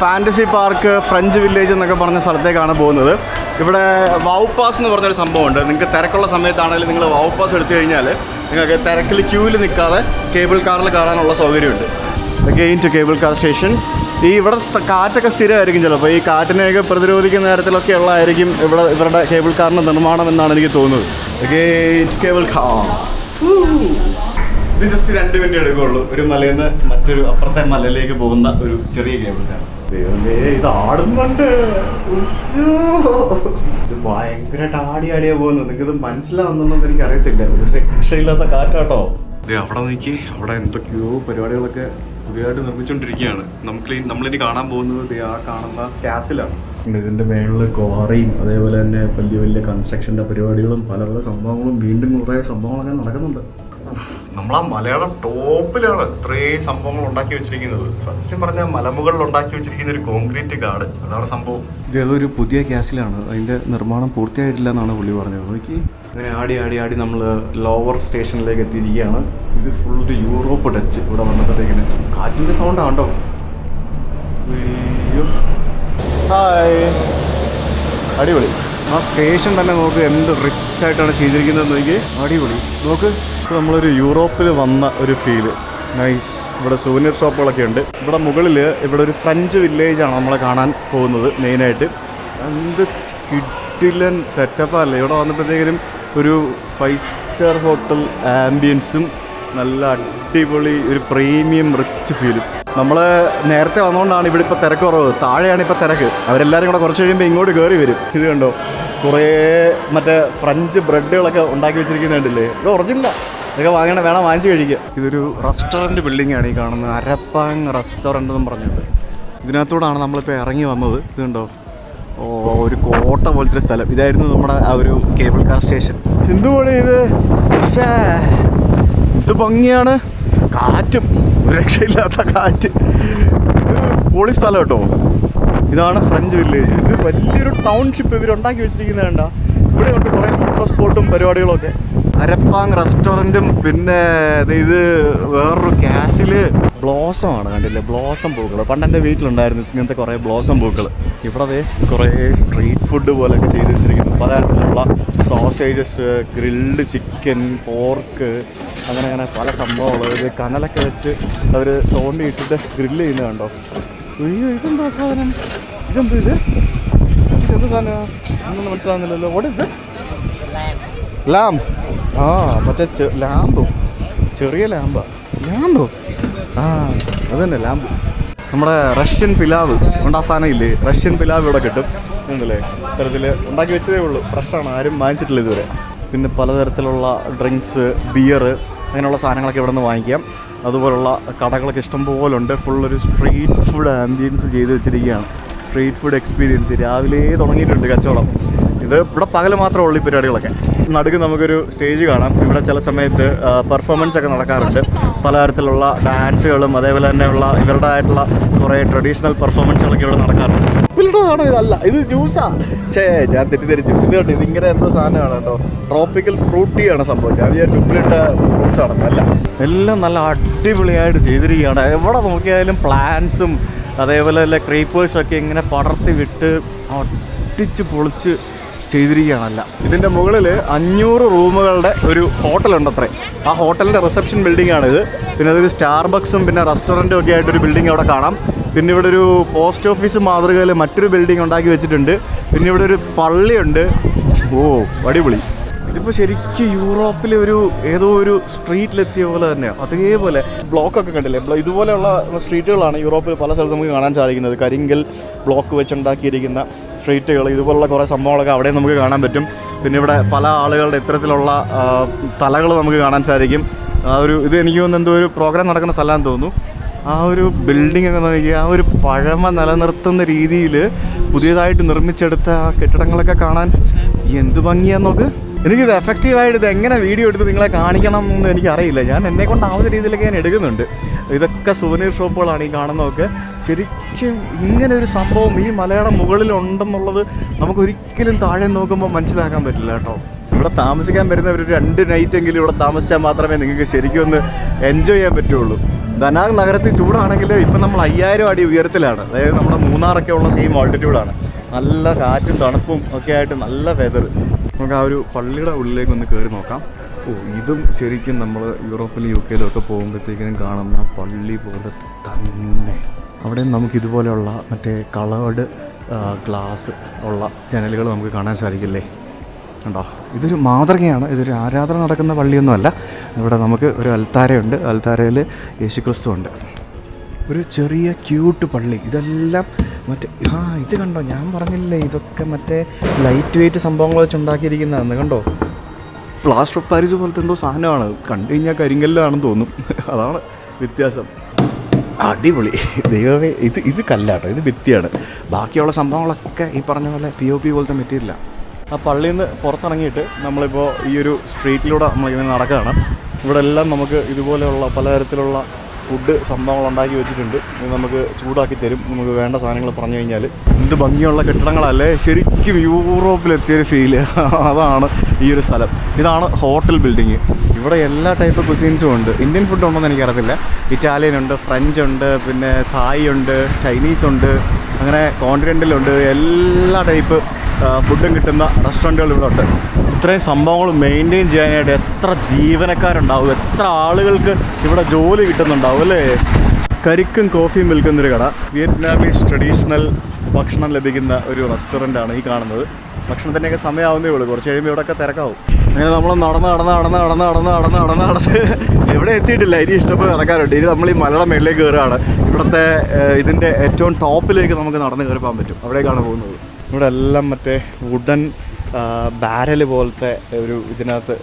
ഫാൻറ്റസി പാർക്ക് ഫ്രഞ്ച് വില്ലേജ് എന്നൊക്കെ പറഞ്ഞ സ്ഥലത്തേക്കാണ് പോകുന്നത്. ഇവിടെ വൗ പാസ് എന്ന് പറഞ്ഞൊരു സംഭവമുണ്ട്. നിങ്ങൾക്ക് തിരക്കുള്ള സമയത്താണെങ്കിലും നിങ്ങൾ വൗ പാസ് എടുത്തു കഴിഞ്ഞാൽ നിങ്ങൾക്ക് തിരക്കിൽ ക്യൂവിൽ നിൽക്കാതെ കേബിൾ കാറിൽ കയറാനുള്ള സൗകര്യമുണ്ട്. Again to cable car station. ഈ ഇവിടെ കാറ്റൊക്കെ സ്ഥിരമായിരിക്കും ചിലപ്പോൾ. ഈ കാറ്റിനെയൊക്കെ പ്രതിരോധിക്കുന്ന തരത്തിലൊക്കെ ഉള്ളതായിരിക്കും ഇവരുടെ കേബിൾ കാറിൻ്റെ നിർമ്മാണം എന്നാണ് എനിക്ക് തോന്നുന്നത്. Again to cable car. ഇത് ജസ്റ്റ് 2 മിനിറ്റ് എടുക്കുകയുള്ളൂ. ഒരു മലയിൽ നിന്ന് മറ്റൊരു അപ്പുറത്തെ മലയിലേക്ക് പോകുന്ന ഒരു ചെറിയ കേബിൾ കാർ. ദൈവമേ, ഇത് ആടുന്നുണ്ട്. ഇത് ഭയങ്കരമായിട്ട് ആടിയാടിയാ പോകുന്നത്. നിങ്ങൾക്കിത് മനസ്സിലാവുന്നുണ്ടെന്ന് എനിക്ക് അറിയത്തില്ല. ഒരു രക്ഷയില്ലാത്ത കാറ്റാട്ടോ. അവിടെ നോക്കി, അവിടെ എന്തൊക്കെയോ പരിപാടികളൊക്കെ പുതിയതായിട്ട് നിർമ്മിച്ചുകൊണ്ടിരിക്കുകയാണ്. നമ്മളിനി കാണാൻ പോകുന്നത് ആ കാണുന്ന കാസിലാണ്. ഇതിൻ്റെ മേളിൽ ക്വാറിയും അതേപോലെ തന്നെ വലിയ വലിയ കൺസ്ട്രക്ഷൻ്റെ പരിപാടികളും പല പല സംഭവങ്ങളും വീണ്ടും കുറേ സംഭവങ്ങളൊക്കെ നടക്കുന്നുണ്ട്. നമ്മളാ മലയാളം ടോപ്പിലാണ് ഇത്രയും സംഭവങ്ങൾ ഉണ്ടാക്കി വെച്ചിരിക്കുന്നത്. സത്യം പറഞ്ഞാൽ മലമുകളിൽ ഉണ്ടാക്കി വെച്ചിരിക്കുന്ന ഒരു കോൺക്രീറ്റ് ഗാർഡ്, അതാണ് സംഭവം. ഇതൊരു പുതിയ കാസിലാണ്. അതിൻ്റെ നിർമ്മാണം പൂർത്തിയായിട്ടില്ല എന്നാണ് പുള്ളി പറഞ്ഞത്. നോക്കി, അങ്ങനെ ആടി ആടി ആടി നമ്മൾ ലോവർ സ്റ്റേഷനിലേക്ക് എത്തിയിരിക്കുകയാണ്. ഇത് ഫുൾ ഒരു യൂറോപ്പ് ടച്ച്. ഇവിടെ വന്നപ്പോഴത്തേക്കിന് കാറ്റിൻ്റെ സൗണ്ടാണോ? ഹായ്, അടിപൊളി. ആ സ്റ്റേഷൻ തന്നെ നോക്ക്, എന്ത് റിച്ച് ആയിട്ടാണ് ചെയ്തിരിക്കുന്നത് നോക്കി. അടിപൊളി. നോക്ക്, ഇപ്പോൾ നമ്മളൊരു യൂറോപ്പിൽ വന്ന ഒരു ഫീല്. നൈസ്. ഇവിടെ സൂനിയർ ഷോപ്പുകളൊക്കെ ഉണ്ട്. ഇവിടെ മുകളിൽ ഇവിടെ ഒരു ഫ്രഞ്ച് വില്ലേജാണ് നമ്മളെ കാണാൻ പോകുന്നത് മെയിനായിട്ട്. എന്ത് കിഡിലൻ സെറ്റപ്പല്ലേ. ഇവിടെ വന്നപ്പോഴത്തേക്കിനും ഒരു 5 സ്റ്റാർ ഹോട്ടൽ ആംബിയൻസും നല്ല അടിപൊളി ഒരു പ്രീമിയം റിച്ച് ഫീലും. നമ്മൾ നേരത്തെ വന്നുകൊണ്ടാണ് ഇവിടെ ഇപ്പോൾ തിരക്ക് കുറവ്. താഴെയാണ് ഇപ്പോൾ തിരക്ക്. അവരെല്ലാവരും കൂടെ കുറച്ച് കഴിയുമ്പോൾ ഇങ്ങോട്ട് കയറി വരും. ഇത് കണ്ടോ, കുറേ മറ്റേ ഫ്രഞ്ച് ബ്രെഡുകളൊക്കെ ഉണ്ടാക്കി വെച്ചിരിക്കുന്നുണ്ടല്ലേ. ഇത് ഒറിജിനലാണ്. ഇതൊക്കെ വേണം വാങ്ങിച്ച് കഴിക്കുക. ഇതൊരു റെസ്റ്റോറൻറ്റ് ബിൽഡിങ്ങാണ് ഈ കാണുന്നത്. അരപ്പാങ് റെസ്റ്റോറൻറ്റ് എന്നും പറഞ്ഞിട്ട്. ഇതിനകത്തൂടാണ് നമ്മളിപ്പോൾ ഇറങ്ങി വന്നത്. ഇത് കണ്ടോ, ഒരു കോട്ട പോലത്തെ സ്ഥലം. ഇതായിരുന്നു നമ്മുടെ ആ ഒരു കേബിൾ കാർ സ്റ്റേഷൻ. സിന്ധുവഴി ഇത്. പക്ഷേ ഇത് ഭംഗിയാണ്. കാറ്റും ഒരു രക്ഷയില്ലാത്ത കാറ്റ്. പൊളി സ്ഥലം കേട്ടോ. ഇതാണ് ഫ്രഞ്ച് വില്ലേജ്. ഇത് വലിയൊരു ടൗൺഷിപ്പ് ഇവരുണ്ടാക്കി വെച്ചിരിക്കുന്നത് കണ്ട. ഇവിടെ ഉണ്ട് കുറേ ഫോട്ടോ സ്പോട്ടും പരിപാടികളൊക്കെ. അരപ്പാങ് റെസ്റ്റോറൻറ്റും പിന്നെ ഇത് വേറൊരു കാസിൽ ബ്ലോസമാണ്. കണ്ടില്ലേ, ബ്ലോസം പൂക്കൾ. പണ്ട് എൻ്റെ വീട്ടിലുണ്ടായിരുന്നു ഇങ്ങനത്തെ കുറേ ബ്ലോസം പൂക്കൾ. ഇവിടെ കുറേ സ്ട്രീറ്റ് ഫുഡ് പോലെയൊക്കെ ചെയ്ത് വെച്ചിരിക്കുന്നു. പലതരത്തിലുള്ള സോസേജസ്, ഗ്രിൽഡ് ചിക്കൻ, പോർക്ക്, അങ്ങനെ പല സംഭവങ്ങൾ. ഇത് കനലൊക്കെ വെച്ച് അവർ തോണ്ടിയിട്ടിട്ട് ഗ്രില്ല് ചെയ്യുന്നത് കണ്ടോ. അയ്യോ, ഇതെന്താ സാധനം? ഇതെന്ത് സാധനമാണ്? ഒന്നും മനസ്സിലാവുന്നില്ലല്ലോ. ഓടെ ഇത് ലാമ്പ്. ആ, മറ്റേ ലാമ്പോ, ചെറിയ ലാമ്പോ. അത് തന്നെ ലാമ്പ്. നമ്മുടെ റഷ്യൻ പിലാവ് ഉണ്ട്. ആ സാധനം ഇല്ലേ, റഷ്യൻ പിലാവ് ഇവിടെ കിട്ടും. ഉണ്ടല്ലേ, ഇത്തരത്തിൽ ഉണ്ടാക്കി വെച്ചതേ ഉള്ളൂ. ഫ്രഷാണ്, ആരും വാങ്ങിച്ചിട്ടില്ല ഇതുവരെ. പിന്നെ പലതരത്തിലുള്ള ഡ്രിങ്ക്സ്, ബിയർ, അങ്ങനെയുള്ള സാധനങ്ങളൊക്കെ ഇവിടെ നിന്ന് വാങ്ങിക്കാം. അതുപോലുള്ള കടകളൊക്കെ ഇഷ്ടംപോലെ ഉണ്ട്. ഫുള്ളൊരു സ്ട്രീറ്റ് ഫുഡ് ആംബിയൻസ് ചെയ്ത് വെച്ചിരിക്കുകയാണ്. സ്ട്രീറ്റ് ഫുഡ് എക്സ്പീരിയൻസ് രാവിലെ തുടങ്ങിയിട്ടുണ്ട് കച്ചവടം. ഇത് ഇവിടെ പകൽ മാത്രമേ ഉള്ളൂ ഈ പരിപാടികളൊക്കെ. നടുക്ക് നമുക്കൊരു സ്റ്റേജ് കാണാം. ഇവിടെ ചില സമയത്ത് പെർഫോമൻസ് ഒക്കെ നടക്കാറുണ്ട്. പലതരത്തിലുള്ള ഡാൻസുകളും അതേപോലെ തന്നെയുള്ള ഇവരുടെ ആയിട്ടുള്ള കുറേ ട്രഡീഷണൽ പെർഫോമൻസുകളൊക്കെ ഇവിടെ നടക്കാറുണ്ട്. ഉപ്പിലിട്ടതാണോ? ഇതല്ല, ഇത് ജ്യൂസാ. ഞാൻ തെറ്റിദ്ധരിച്ചു. ഇത് കേട്ടോ, ഇതിങ്ങനെ എന്തോ സാധനമാണ് കേട്ടോ. ട്രോപ്പിക്കൽ ഫ്രൂട്ടിയാണ് സംഭവം. ഞാൻ വിചാരിച്ചു ഉപ്പിലിട്ട ഫ്രൂട്ട്സ് ആണെന്ന്. അല്ല, എല്ലാം നല്ല അടിപൊളിയായിട്ട് ചെയ്തിരിക്കുകയാണ്. എവിടെ നോക്കിയാലും പ്ലാന്റ്സും അതേപോലെ തന്നെ ക്രീപ്പേഴ്സൊക്കെ ഇങ്ങനെ പടർത്തി വിട്ട് അടിച്ച് പൊളിച്ച് ചെയ്തിരിക്കുകയാണല്ല. ഇതിൻ്റെ മുകളിൽ 500 റൂമുകളുടെ ഒരു ഹോട്ടലുണ്ടത്രേ. ആ ഹോട്ടലിൻ്റെ റിസപ്ഷൻ ബിൽഡിംഗ് ആണിത്. പിന്നെ അതൊരു സ്റ്റാർബക്സും പിന്നെ റെസ്റ്റോറൻറ്റും ഒക്കെ ആയിട്ടൊരു ബിൽഡിംഗ് അവിടെ കാണാം. പിന്നെ ഇവിടെ ഒരു പോസ്റ്റ് ഓഫീസ് മാതൃകയിൽ മറ്റൊരു ബിൽഡിംഗ് ഉണ്ടാക്കി വെച്ചിട്ടുണ്ട്. പിന്നെ ഇവിടെ ഒരു പള്ളിയുണ്ട്. ഓ, അടിപൊളി. ഇതിപ്പോൾ ശരിക്കും യൂറോപ്പിലെ ഏതോ ഒരു സ്ട്രീറ്റിലെത്തിയ പോലെ തന്നെയാണ്. അതേപോലെ ബ്ലോക്കൊക്കെ കണ്ടില്ലേ? ഇതുപോലെയുള്ള സ്ട്രീറ്റുകളാണ് യൂറോപ്പിൽ പല സ്ഥലത്തും നമുക്ക് കാണാൻ സാധിക്കുന്നത്. കരിങ്കൽ ബ്ലോക്ക് വെച്ചുണ്ടാക്കിയിരിക്കുന്ന സ്ട്രീറ്റുകൾ, ഇതുപോലുള്ള കുറേ സംഭവങ്ങളൊക്കെ അവിടെ നമുക്ക് കാണാൻ പറ്റും. പിന്നെ ഇവിടെ പല ആളുകളുടെ ഇത്തരത്തിലുള്ള തലകൾ നമുക്ക് കാണാൻ സാധിക്കും. ഇത് എനിക്ക് തോന്നുന്നു എന്തോ ഒരു പ്രോഗ്രാം നടക്കുന്ന സ്ഥലമാണെന്ന് തോന്നുന്നു. ആ ഒരു ബിൽഡിംഗ് ഒക്കെ നോക്കി ആ ഒരു പഴമ നിലനിർത്തുന്ന രീതിയിൽ പുതിയതായിട്ട് നിർമ്മിച്ചെടുത്ത ആ കെട്ടിടങ്ങളൊക്കെ കാണാൻ എന്ത് ഭംഗിയാന്ന് നോക്ക്. എനിക്കിത് എഫക്റ്റീവായിട്ട് ഇത് എങ്ങനെ വീഡിയോ എടുത്ത് നിങ്ങളെ കാണിക്കണം എന്ന് എനിക്കറിയില്ല. ഞാൻ എന്നെ കൊണ്ടാവുന്ന രീതിയിലൊക്കെ ഞാൻ എടുക്കുന്നുണ്ട്. ഇതൊക്കെ സുവനീർ ഷോപ്പുകളാണ് ഈ കാണുന്നതൊക്കെ. ശരിക്കും ഇങ്ങനെ ഒരു സംഭവം ഈ മലയുടെ മുകളിലുണ്ടെന്നുള്ളത് നമുക്കൊരിക്കലും താഴെ നോക്കുമ്പോൾ മനസ്സിലാക്കാൻ പറ്റില്ല കേട്ടോ. ഇവിടെ താമസിക്കാൻ വരുന്നവർ 2 നൈറ്റെങ്കിലും ഇവിടെ താമസിച്ചാൽ മാത്രമേ നിങ്ങൾക്ക് ശരിക്കും ഒന്ന് എൻജോയ് ചെയ്യാൻ പറ്റുള്ളൂ. ദനാങ് നഗരത്തിൽ ചൂടാണെങ്കിൽ ഇപ്പം നമ്മൾ 5000 അടി ഉയരത്തിലാണ്. അതായത് നമ്മുടെ മൂന്നാറൊക്കെ ഉള്ള സെയിം ഓൾട്ടിറ്റ്യൂഡാണ്. നല്ല കാറ്റും തണുപ്പും ഒക്കെ ആയിട്ട് നല്ല വെതർ. നമുക്ക് ആ ഒരു പള്ളിയുടെ ഉള്ളിലേക്ക് ഒന്ന് കയറി നോക്കാം. ഇതും ശരിക്കും നമ്മൾ യൂറോപ്പിലും UK ലും ഒക്കെ പോകുമ്പോഴത്തേക്കിനും കാണുന്ന പള്ളി പോലെ തന്നെ. അവിടെ നമുക്ക് ഇതുപോലെയുള്ള മറ്റേ കളേർഡ് ഗ്ലാസ് ഉള്ള ജനലുകൾ നമുക്ക് കാണാൻ സാധിക്കില്ലേ? ഉണ്ടോ? ഇതൊരു മാതൃകയാണ്. ഇതൊരു ആരാധന നടക്കുന്ന പള്ളിയൊന്നുമല്ല. ഇവിടെ നമുക്ക് ഒരു അൽത്താരയുണ്ട്. അൽത്താരയിൽ യേശുക്രിസ്തു ഉണ്ട്. ഒരു ചെറിയ ക്യൂട്ട് പള്ളി. ഇതെല്ലാം മറ്റേ ഇത് കണ്ടോ, ഞാൻ പറഞ്ഞില്ലേ ഇതൊക്കെ മറ്റേ ലൈറ്റ് വെയിറ്റ് സംഭവങ്ങൾ വെച്ച് ഉണ്ടാക്കിയിരിക്കുന്നതാണ്. കണ്ടോ, പ്ലാസ്റ്റർ ഓഫ് പാരീസ് പോലത്തെ എന്തോ സാധനമാണ്. കണ്ടു കഴിഞ്ഞാൽ കരിങ്കല്ലാണെന്ന് തോന്നും. അതാണ് വ്യത്യാസം. അടിപൊളി. ദൈവമേ, ഇത് കല്ലാട്ടോ, ഇത് ഭിത്തിയാണ്. ബാക്കിയുള്ള സംഭവങ്ങളൊക്കെ ഈ പറഞ്ഞ പോലെ POP പോലത്തെ മെറ്റീരിയലാണ്. ആ പള്ളിയിൽ നിന്ന് പുറത്തിറങ്ങിയിട്ട് നമ്മളിപ്പോൾ ഈ ഒരു സ്ട്രീറ്റിലൂടെ നമ്മളിങ്ങനെ നടക്കുകയാണ്. ഇവിടെ എല്ലാം നമുക്ക് ഇതുപോലെയുള്ള പലതരത്തിലുള്ള ഫുഡ് സംഭവങ്ങൾ ഉണ്ടാക്കി വെച്ചിട്ടുണ്ട്. ഇത് നമുക്ക് ചൂടാക്കി തരും. നമുക്ക് വേണ്ട സാധനങ്ങൾ പറഞ്ഞു കഴിഞ്ഞാൽ. എന്ത് ഭംഗിയുള്ള കെട്ടിടങ്ങളല്ലേ, ശരിക്കും യൂറോപ്പിലെത്തിയൊരു ഫീല്. അതാണ് ഈ ഒരു സ്ഥലം. ഇതാണ് ഹോട്ടൽ ബിൽഡിങ്. ഇവിടെ എല്ലാ ടൈപ്പ് കുസീൻസും ഉണ്ട്. ഇന്ത്യൻ ഫുഡ് ഉണ്ടോയെന്ന് എനിക്കറിയത്തില്ല. ഇറ്റാലിയൻ ഉണ്ട്, ഫ്രഞ്ച് ഉണ്ട്, പിന്നെ തായ് ഉണ്ട്, ചൈനീസ് ഉണ്ട്, അങ്ങനെ കോണ്ടിനെൻ്റലുണ്ട്. എല്ലാ ടൈപ്പ് ഫുഡും കിട്ടുന്ന റെസ്റ്റോറൻറ്റുകൾ ഇവിടെ ഉണ്ട്. ഇത്രയും സംഭവങ്ങൾ മെയിൻറ്റെയിൻ ചെയ്യാനായിട്ട് എത്ര ജീവനക്കാരുണ്ടാവും, എത്ര ആളുകൾക്ക് ഇവിടെ ജോലി കിട്ടുന്നുണ്ടാവും അല്ലേ? കരിക്കും കോഫിയും വിൽക്കുന്നൊരു കട. വിയറ്റ്നാമീസ് ട്രഡീഷണൽ ഭക്ഷണം ലഭിക്കുന്ന ഒരു റെസ്റ്റോറൻ്റാണ് ഈ കാണുന്നത്. ഭക്ഷണത്തിൻ്റെയൊക്കെ സമയമാവുന്നേ ഉള്ളൂ. കുറച്ച് കഴിയുമ്പോൾ ഇവിടെയൊക്കെ തിരക്കാവും. അങ്ങനെ നമ്മൾ നടന്ന് എവിടെ എത്തിയിട്ടില്ല. ഇനി ഇഷ്ടപ്പെട്ട് നടക്കാറുണ്ട്. ഇനി നമ്മൾ ഈ മലയുടെ മേളിലേക്ക് കയറുകയാണ്. ഇവിടുത്തെ ഇതിൻ്റെ ഏറ്റവും ടോപ്പിലേക്ക് നമുക്ക് നടന്ന് കയറി പോകാൻ പറ്റും. അവിടേക്കാണ് പോകുന്നത്. ഇവിടെ എല്ലാം മറ്റേ വുഡൻ ബാരൽ പോലത്തെ ഒരു ഇതിനകത്ത്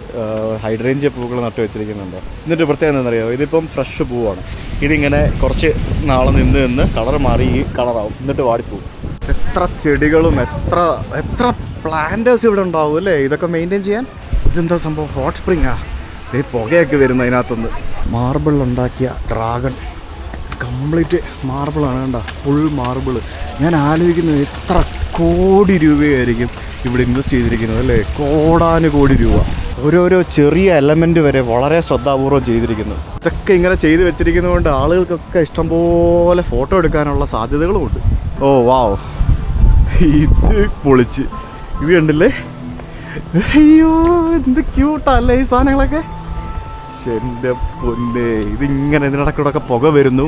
ഹൈഡ്രേഞ്ചിയ പൂക്കൾ നട്ട് വെച്ചിരിക്കുന്നുണ്ട്. എന്നിട്ട് പ്രത്യേകം എന്താണെന്നറിയാമോ, ഇതിപ്പം ഫ്രഷ് പൂവാണ്. ഇതിങ്ങനെ കുറച്ച് നാളെ നിന്ന് കളർ മാറി ഈ കളറാവും, എന്നിട്ട് വാടിപ്പോവും. എത്ര ചെടികളും എത്ര പ്ലാന്റേഴ്സ് ഇവിടെ ഉണ്ടാവും അല്ലേ ഇതൊക്കെ മെയിൻറ്റെയിൻ ചെയ്യാൻ. ഇതെന്താ സംഭവം? ഹോട്ട് സ്പ്രിങ്ങാ. ഈ പുകയൊക്കെ വരുന്നു അതിനകത്തുനിന്ന്. മാർബിളുണ്ടാക്കിയ ഡ്രാഗൺ കംപ്ലീറ്റ് മാർബിളാണ്. കണ്ട, ഫുൾ മാർബിൾ. ഞാൻ ആലോചിക്കുന്നത് എത്ര കോടി രൂപയായിരിക്കും ഇവിടെ ഇൻവെസ്റ്റ് ചെയ്തിരിക്കുന്നത് അല്ലേ? കോടാനുകോടി രൂപ. ഓരോരോ ചെറിയ എലമെൻ്റ് വരെ വളരെ ശ്രദ്ധാപൂർവ്വം ചെയ്തിരിക്കുന്നു. ഇതൊക്കെ ഇങ്ങനെ ചെയ്ത് വെച്ചിരിക്കുന്നതുകൊണ്ട് ആളുകൾക്കൊക്കെ ഇഷ്ടംപോലെ ഫോട്ടോ എടുക്കാനുള്ള സാധ്യതകളുമുണ്ട്. ഓ വാവ്, ഇത് പൊളിച്ച്. ഇത് കണ്ടില്ലേ? അയ്യോ, എന്ത് ക്യൂട്ടല്ലേ ഈ സാധനങ്ങളൊക്കെ. എൻ്റെ പൊന്നെ, ഇതിങ്ങനെ ഇതിനിടയ്ക്കൂടെയൊക്കെ പുക വരുന്നു.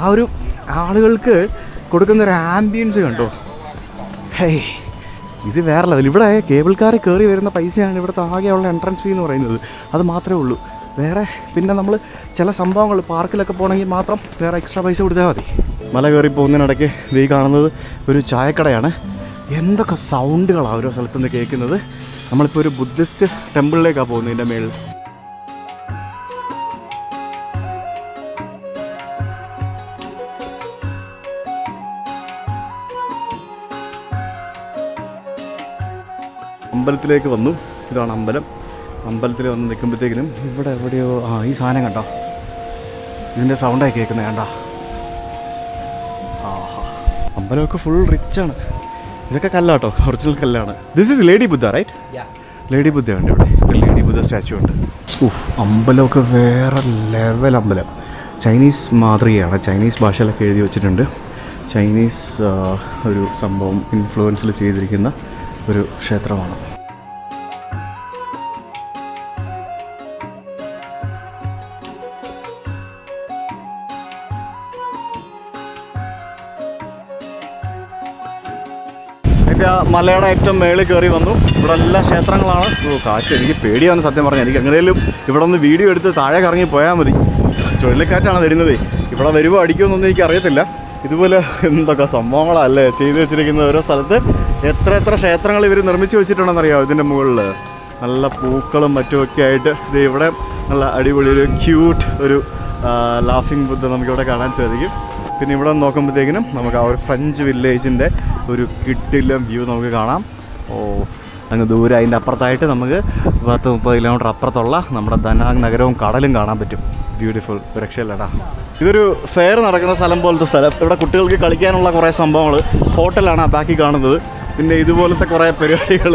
ആ ഒരു ആളുകൾക്ക് കൊടുക്കുന്നൊരു ആംബിയൻസ് കണ്ടോ. ഹേയ്, ഇത് വേറെ ലെവൽ. ഇവിടെ കേബിൾ കാറിൽ കയറി വരുന്ന പൈസയാണ് ഇവിടുത്തെ ആകെയുള്ള എൻട്രൻസ് ഫീ എന്ന് പറയുന്നത്. അത് മാത്രമേ ഉള്ളൂ. വേറെ പിന്നെ നമ്മൾ ചില സംഭവങ്ങൾ പാർക്കിലൊക്കെ പോകണമെങ്കിൽ മാത്രം വേറെ എക്സ്ട്രാ പൈസ കൊടുത്താൽ മതി. മല കയറി പോകുന്നതിനിടയ്ക്ക് ഈ കാണുന്നത് ഒരു ചായക്കടയാണ്. എന്തൊക്കെ സൗണ്ടുകളാണ് ഓരോ സ്ഥലത്തുനിന്ന് കേൾക്കുന്നത്. നമ്മളിപ്പോൾ ഒരു ബുദ്ധിസ്റ്റ് ടെമ്പിളിലേക്കാണ് പോകുന്നത്. ഇതിൻ്റെ മേളിൽ അമ്പലത്തിലേക്ക് വന്നു. ഇതാണ് അമ്പലം. അമ്പലത്തിൽ വന്ന് നിൽക്കുമ്പോഴത്തേക്കിനും ഇവിടെ എവിടെയോ ഈ സാധനം കണ്ടോ, ഇതിൻ്റെ സൗണ്ടായി കേൾക്കുന്നത് വേണ്ട. ആഹാ, അമ്പലമൊക്കെ ഫുൾ റിച്ചാണ്. ഇതൊക്കെ കല്ലാട്ടോ, ഒറിജിനൽ കല്ലാണ്. This is lady Buddha right? Yeah. Lady ബുദ്ധയുണ്ട് ഇവിടെ. ലേഡി ബുദ്ധ സ്റ്റാച്ചു ഉണ്ട്. അമ്പലമൊക്കെ വേറെ ലെവൽ അമ്പലം. ചൈനീസ് മാതൃകയാണ്, ചൈനീസ് ഭാഷയിലൊക്കെ എഴുതി വെച്ചിട്ടുണ്ട്. ചൈനീസ് ഒരു സംഭവം ഇൻഫ്ലുവൻസിൽ ചെയ്തിരിക്കുന്ന ഒരു ക്ഷേത്രമാണ്. ആ മലയുടെ ഏറ്റവും മേളിൽ കയറി വന്നു. ഇവിടെ എല്ലാ ക്ഷേത്രങ്ങളാണ്. കാറ്റ് എനിക്ക് പേടിയാണ് സത്യം പറഞ്ഞാൽ. എനിക്ക് എങ്ങനെയും ഇവിടെ ഒന്ന് വീഡിയോ എടുത്ത് താഴെ കറങ്ങി പോയാൽ മതി. ചുഴലിക്കാറ്റാണ് വരുന്നത്. ഇവിടെ വരുമ്പോൾ അടിക്കുമെന്നൊന്നും എനിക്ക് അറിയത്തില്ല. ഇതുപോലെ എന്തൊക്കെ സംഭവങ്ങളല്ലേ ചെയ്തു വെച്ചിരിക്കുന്ന ഓരോ സ്ഥലത്ത്. എത്ര ക്ഷേത്രങ്ങൾ ഇവർ നിർമ്മിച്ച് വെച്ചിട്ടുണ്ടെന്നറിയാമോ ഇതിൻ്റെ മുകളിൽ. നല്ല പൂക്കളും മറ്റുമൊക്കെ ആയിട്ട് ഇത് ഇവിടെ നല്ല അടിപൊളി ഒരു ക്യൂട്ട് ഒരു ലാഫിംഗ് ബുദ്ധ നമുക്കിവിടെ കാണാൻ സാധിക്കും. പിന്നെ ഇവിടെ നോക്കുമ്പോഴത്തേക്കിനും നമുക്ക് ആ ഒരു ഫ്രഞ്ച് വില്ലേജിൻ്റെ ഒരു കിടിലം വ്യൂ നമുക്ക് കാണാം. അങ്ങ് ദൂരെ അതിൻ്റെ അപ്പുറത്തായിട്ട് നമുക്ക് 10-30 കിലോമീറ്റർ അപ്പുറത്തുള്ള നമ്മുടെ ദനാങ് നഗരവും കടലും കാണാൻ പറ്റും. ബ്യൂട്ടിഫുൾ, രക്ഷയില്ലടാ. ഇതൊരു ഫെയർ നടക്കുന്ന സ്ഥലം പോലത്തെ സ്ഥലം. ഇവിടെ കുട്ടികൾക്ക് കളിക്കാനുള്ള കുറേ സംഭവങ്ങൾ. ഹോട്ടലാണ് ആ ബാക്കി കാണുന്നത്. പിന്നെ ഇതുപോലത്തെ കുറേ പരിപാടികൾ.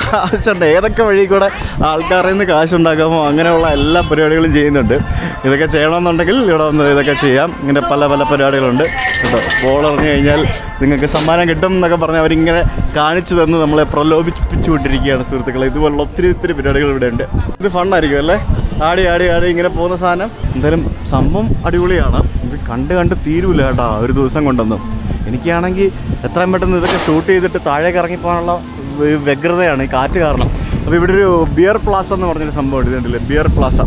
കാശുണ്ട്, ഏതൊക്കെ വഴി കൂടെ ആൾക്കാരിൽ നിന്ന് കാശുണ്ടാക്കാമോ അങ്ങനെയുള്ള എല്ലാ പരിപാടികളും ചെയ്യുന്നുണ്ട്. ഇതൊക്കെ ചെയ്യണമെന്നുണ്ടെങ്കിൽ ഇവിടെ വന്ന് ഇതൊക്കെ ചെയ്യാം. ഇങ്ങനെ പല പരിപാടികളുണ്ട് കേട്ടോ. ബോൾ എറിഞ്ഞു കഴിഞ്ഞാൽ നിങ്ങൾക്ക് സമ്മാനം കിട്ടും എന്നൊക്കെ പറഞ്ഞ് അവരിങ്ങനെ കാണിച്ചു തന്ന് നമ്മളെ പ്രലോഭിപ്പിച്ചു വിട്ടിരിക്കുകയാണ് സുഹൃത്തുക്കളെ. ഇതുപോലുള്ള ഒത്തിരി പരിപാടികൾ ഇവിടെ ഉണ്ട്. ഇത് ഫണ്ണായിരിക്കും അല്ലേ? ആടി ഇങ്ങനെ പോകുന്ന സാധനം. എന്തായാലും സംഭവം അടിപൊളിയാണ്. ഇത് കണ്ട് തീരൂല കേട്ടോ ഒരു ദിവസം കൊണ്ടൊന്നും. എനിക്കാണെങ്കിൽ എത്രയും പെട്ടെന്ന് ഇതൊക്കെ ഷൂട്ട് ചെയ്തിട്ട് താഴേക്ക് ഇറങ്ങിപ്പോകാനുള്ള വ്യഗ്രതയാണ് ഈ കാറ്റ് കാരണം. അപ്പോൾ ഇവിടെ ഒരു ബിയർ പ്ലാസ എന്ന് പറഞ്ഞൊരു സംഭവം ഇതുണ്ടല്ലേ, ബിയർ പ്ലാസ.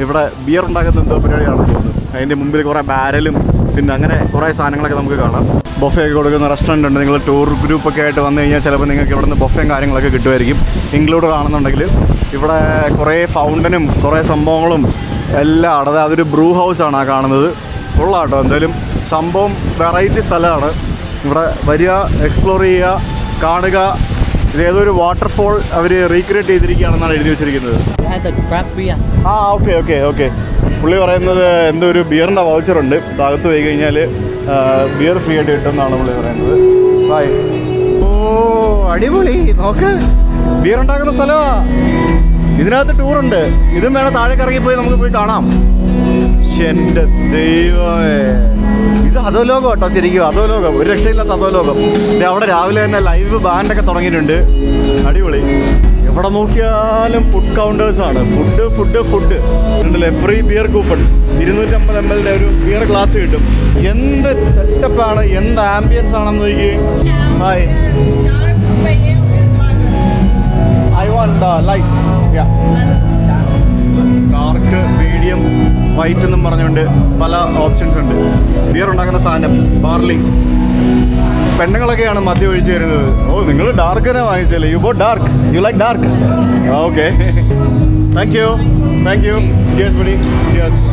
ഇവിടെ ബിയർ ഉണ്ടാക്കുന്ന എന്തോ പരിപാടിയാണെന്ന് തോന്നുന്നു. അതിൻ്റെ മുമ്പിൽ കുറേ ബാരലും പിന്നെ അങ്ങനെ കുറേ സാധനങ്ങളൊക്കെ നമുക്ക് കാണാം. ബൊഫേ ഒക്കെ കൊടുക്കുന്ന റെസ്റ്റോറൻ്റ് ഉണ്ട്. നിങ്ങൾ ടൂർ ഗ്രൂപ്പൊക്കെ ആയിട്ട് വന്നു കഴിഞ്ഞാൽ ചിലപ്പോൾ നിങ്ങൾക്ക് ഇവിടെ നിന്ന് ബൊഫയും കാര്യങ്ങളൊക്കെ കിട്ടുമായിരിക്കും. ഇൻക്ലൂഡഡ് ആണെന്നുണ്ടെങ്കിൽ ഇവിടെ കുറേ ഫൗണ്ടനും കുറേ സംഭവങ്ങളും എല്ലാം ആണ്. അതൊരു ബ്രൂ ഹൗസാണ് ആ കാണുന്നത്. ഉള്ളാട്ടോ. എന്തായാലും സംഭവം വെറൈറ്റി സ്ഥലമാണ്. ഇവിടെ വരിക, എക്സ്പ്ലോർ ചെയ്യുക, കാണുക. ഇതേതൊരു വാട്ടർഫോൾ അവർ റീക്രിയേറ്റ് ചെയ്തിരിക്കുകയാണെന്നാണ് എഴുതി വെച്ചിരിക്കുന്നത്. ആ ഓക്കെ. പുള്ളി പറയുന്നത് എന്തോ ഒരു ബിയറിൻ്റെ വൗച്ചറുണ്ട്. അകത്ത് പോയി കഴിഞ്ഞാൽ ബിയർ ഫ്രീ ആയിട്ട് കിട്ടുമെന്നാണ് പുള്ളി പറയുന്നത്. ഹായ്. അടിപൊളി. നോക്ക്, ബിയർ ഉണ്ടാക്കുന്ന സ്ഥലമാണ്. ഇതിനകത്ത് ടൂറുണ്ട്. ഇതും വേണം താഴേക്ക് ഇറങ്ങിപ്പോയി നമുക്ക് പോയി കാണാം. എൻ്റെ ദൈവമേ, ഇത് അധോലോകം കേട്ടോ. ശരിക്കും അധോലോകം, ഒരു രക്ഷയില്ലാത്ത അധോലോകം. അവിടെ രാവിലെ തന്നെ ലൈവ് ബാൻഡൊക്കെ തുടങ്ങിയിട്ടുണ്ട്. അടിപൊളി. എവിടെ നോക്കിയാലും ഫുഡ് കൗണ്ടേഴ്സാണ്. ഫുഡ് ഉണ്ടല്ലേ. ഫ്രീ ബിയർ കൂപ്പൺ 250 ml ഒരു ബിയർ ഗ്ലാസ് കിട്ടും. എന്ത് സെറ്റപ്പാണ്, എന്ത് ആംബിയൻസ് ആണെന്ന് നോക്കി. Hi, I want light. Dark, medium, white എന്നും പറഞ്ഞുകൊണ്ട് പല ഓപ്ഷൻസ് ഉണ്ട്. ബിയർ ഉണ്ടാക്കുന്ന സാധനം ബാർലി. പെണ്ണുങ്ങളൊക്കെയാണ് മദ്യം ഒഴിച്ച് തരുന്നത്. നിങ്ങൾ ഡാർക്ക് തന്നെ വാങ്ങിച്ചല്ലേ? You bought dark, you like dark. Okay, thank you. Cheers buddy, cheers.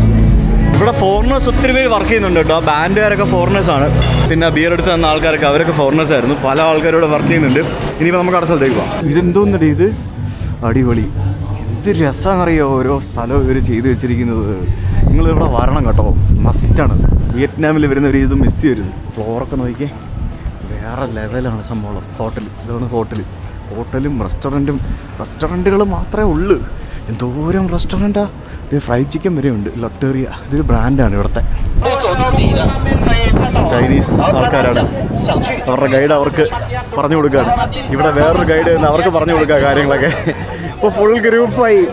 ഇവിടെ ഫോറിനേഴ്സ് ഒത്തിരി പേര് വർക്ക് ചെയ്യുന്നുണ്ട് കേട്ടോ. ബാൻഡുകാരൊക്കെ ഫോറിനേഴ്സാണ്. പിന്നെ ബിയർ എടുത്ത് തന്ന ആൾക്കാരൊക്കെ അവരൊക്കെ ഫോറിനേഴ്സ് ആയിരുന്നു. പല ആൾക്കാരും ഇവിടെ വർക്ക് ചെയ്യുന്നുണ്ട്. ഇനിയിപ്പോൾ നമുക്ക് അടുത്ത സ്ഥലത്തേക്ക് പോകാം. ഇതെന്തോന്നടി ഇത്? അടിപൊളി. എന്ത് രസമാണെന്നറിയോ ഓരോ സ്ഥലവും ഇവർ ചെയ്ത് വെച്ചിരിക്കുന്നത്. നിങ്ങളിവിടെ വരണം കേട്ടോ, മസ്റ്റാണ്. വിയറ്റ്നാമിൽ വരുന്നവർ ഇത് മിസ് ചെയ്യരുത്. ഫ്ലോറൊക്കെ നോക്കിയേ, വേറെ ലെവലാണ് സംഭവം. ഇതാണ് ഹോട്ടലും റെസ്റ്റോറൻറ്റുകൾ മാത്രമേ ഉള്ളൂ. എന്തോരം റെസ്റ്റോറൻറ്റാ. ഇത് ഫ്രൈഡ് ചിക്കൻ വരെ ഉണ്ട്. ലൊട്ടേറിയ ഇതൊരു ബ്രാൻഡാണ് ഇവിടുത്തെ. ചൈനീസ് ആൾക്കാരാണ്. അവരുടെ ഗൈഡ് അവർക്ക് പറഞ്ഞു കൊടുക്കുകയാണ്. ഇവിടെ വേറൊരു ഗൈഡ് അവർക്ക് പറഞ്ഞു കൊടുക്കുക കാര്യങ്ങളൊക്കെ. ഇപ്പോൾ ഫുൾ ഗ്രൂപ്പായി.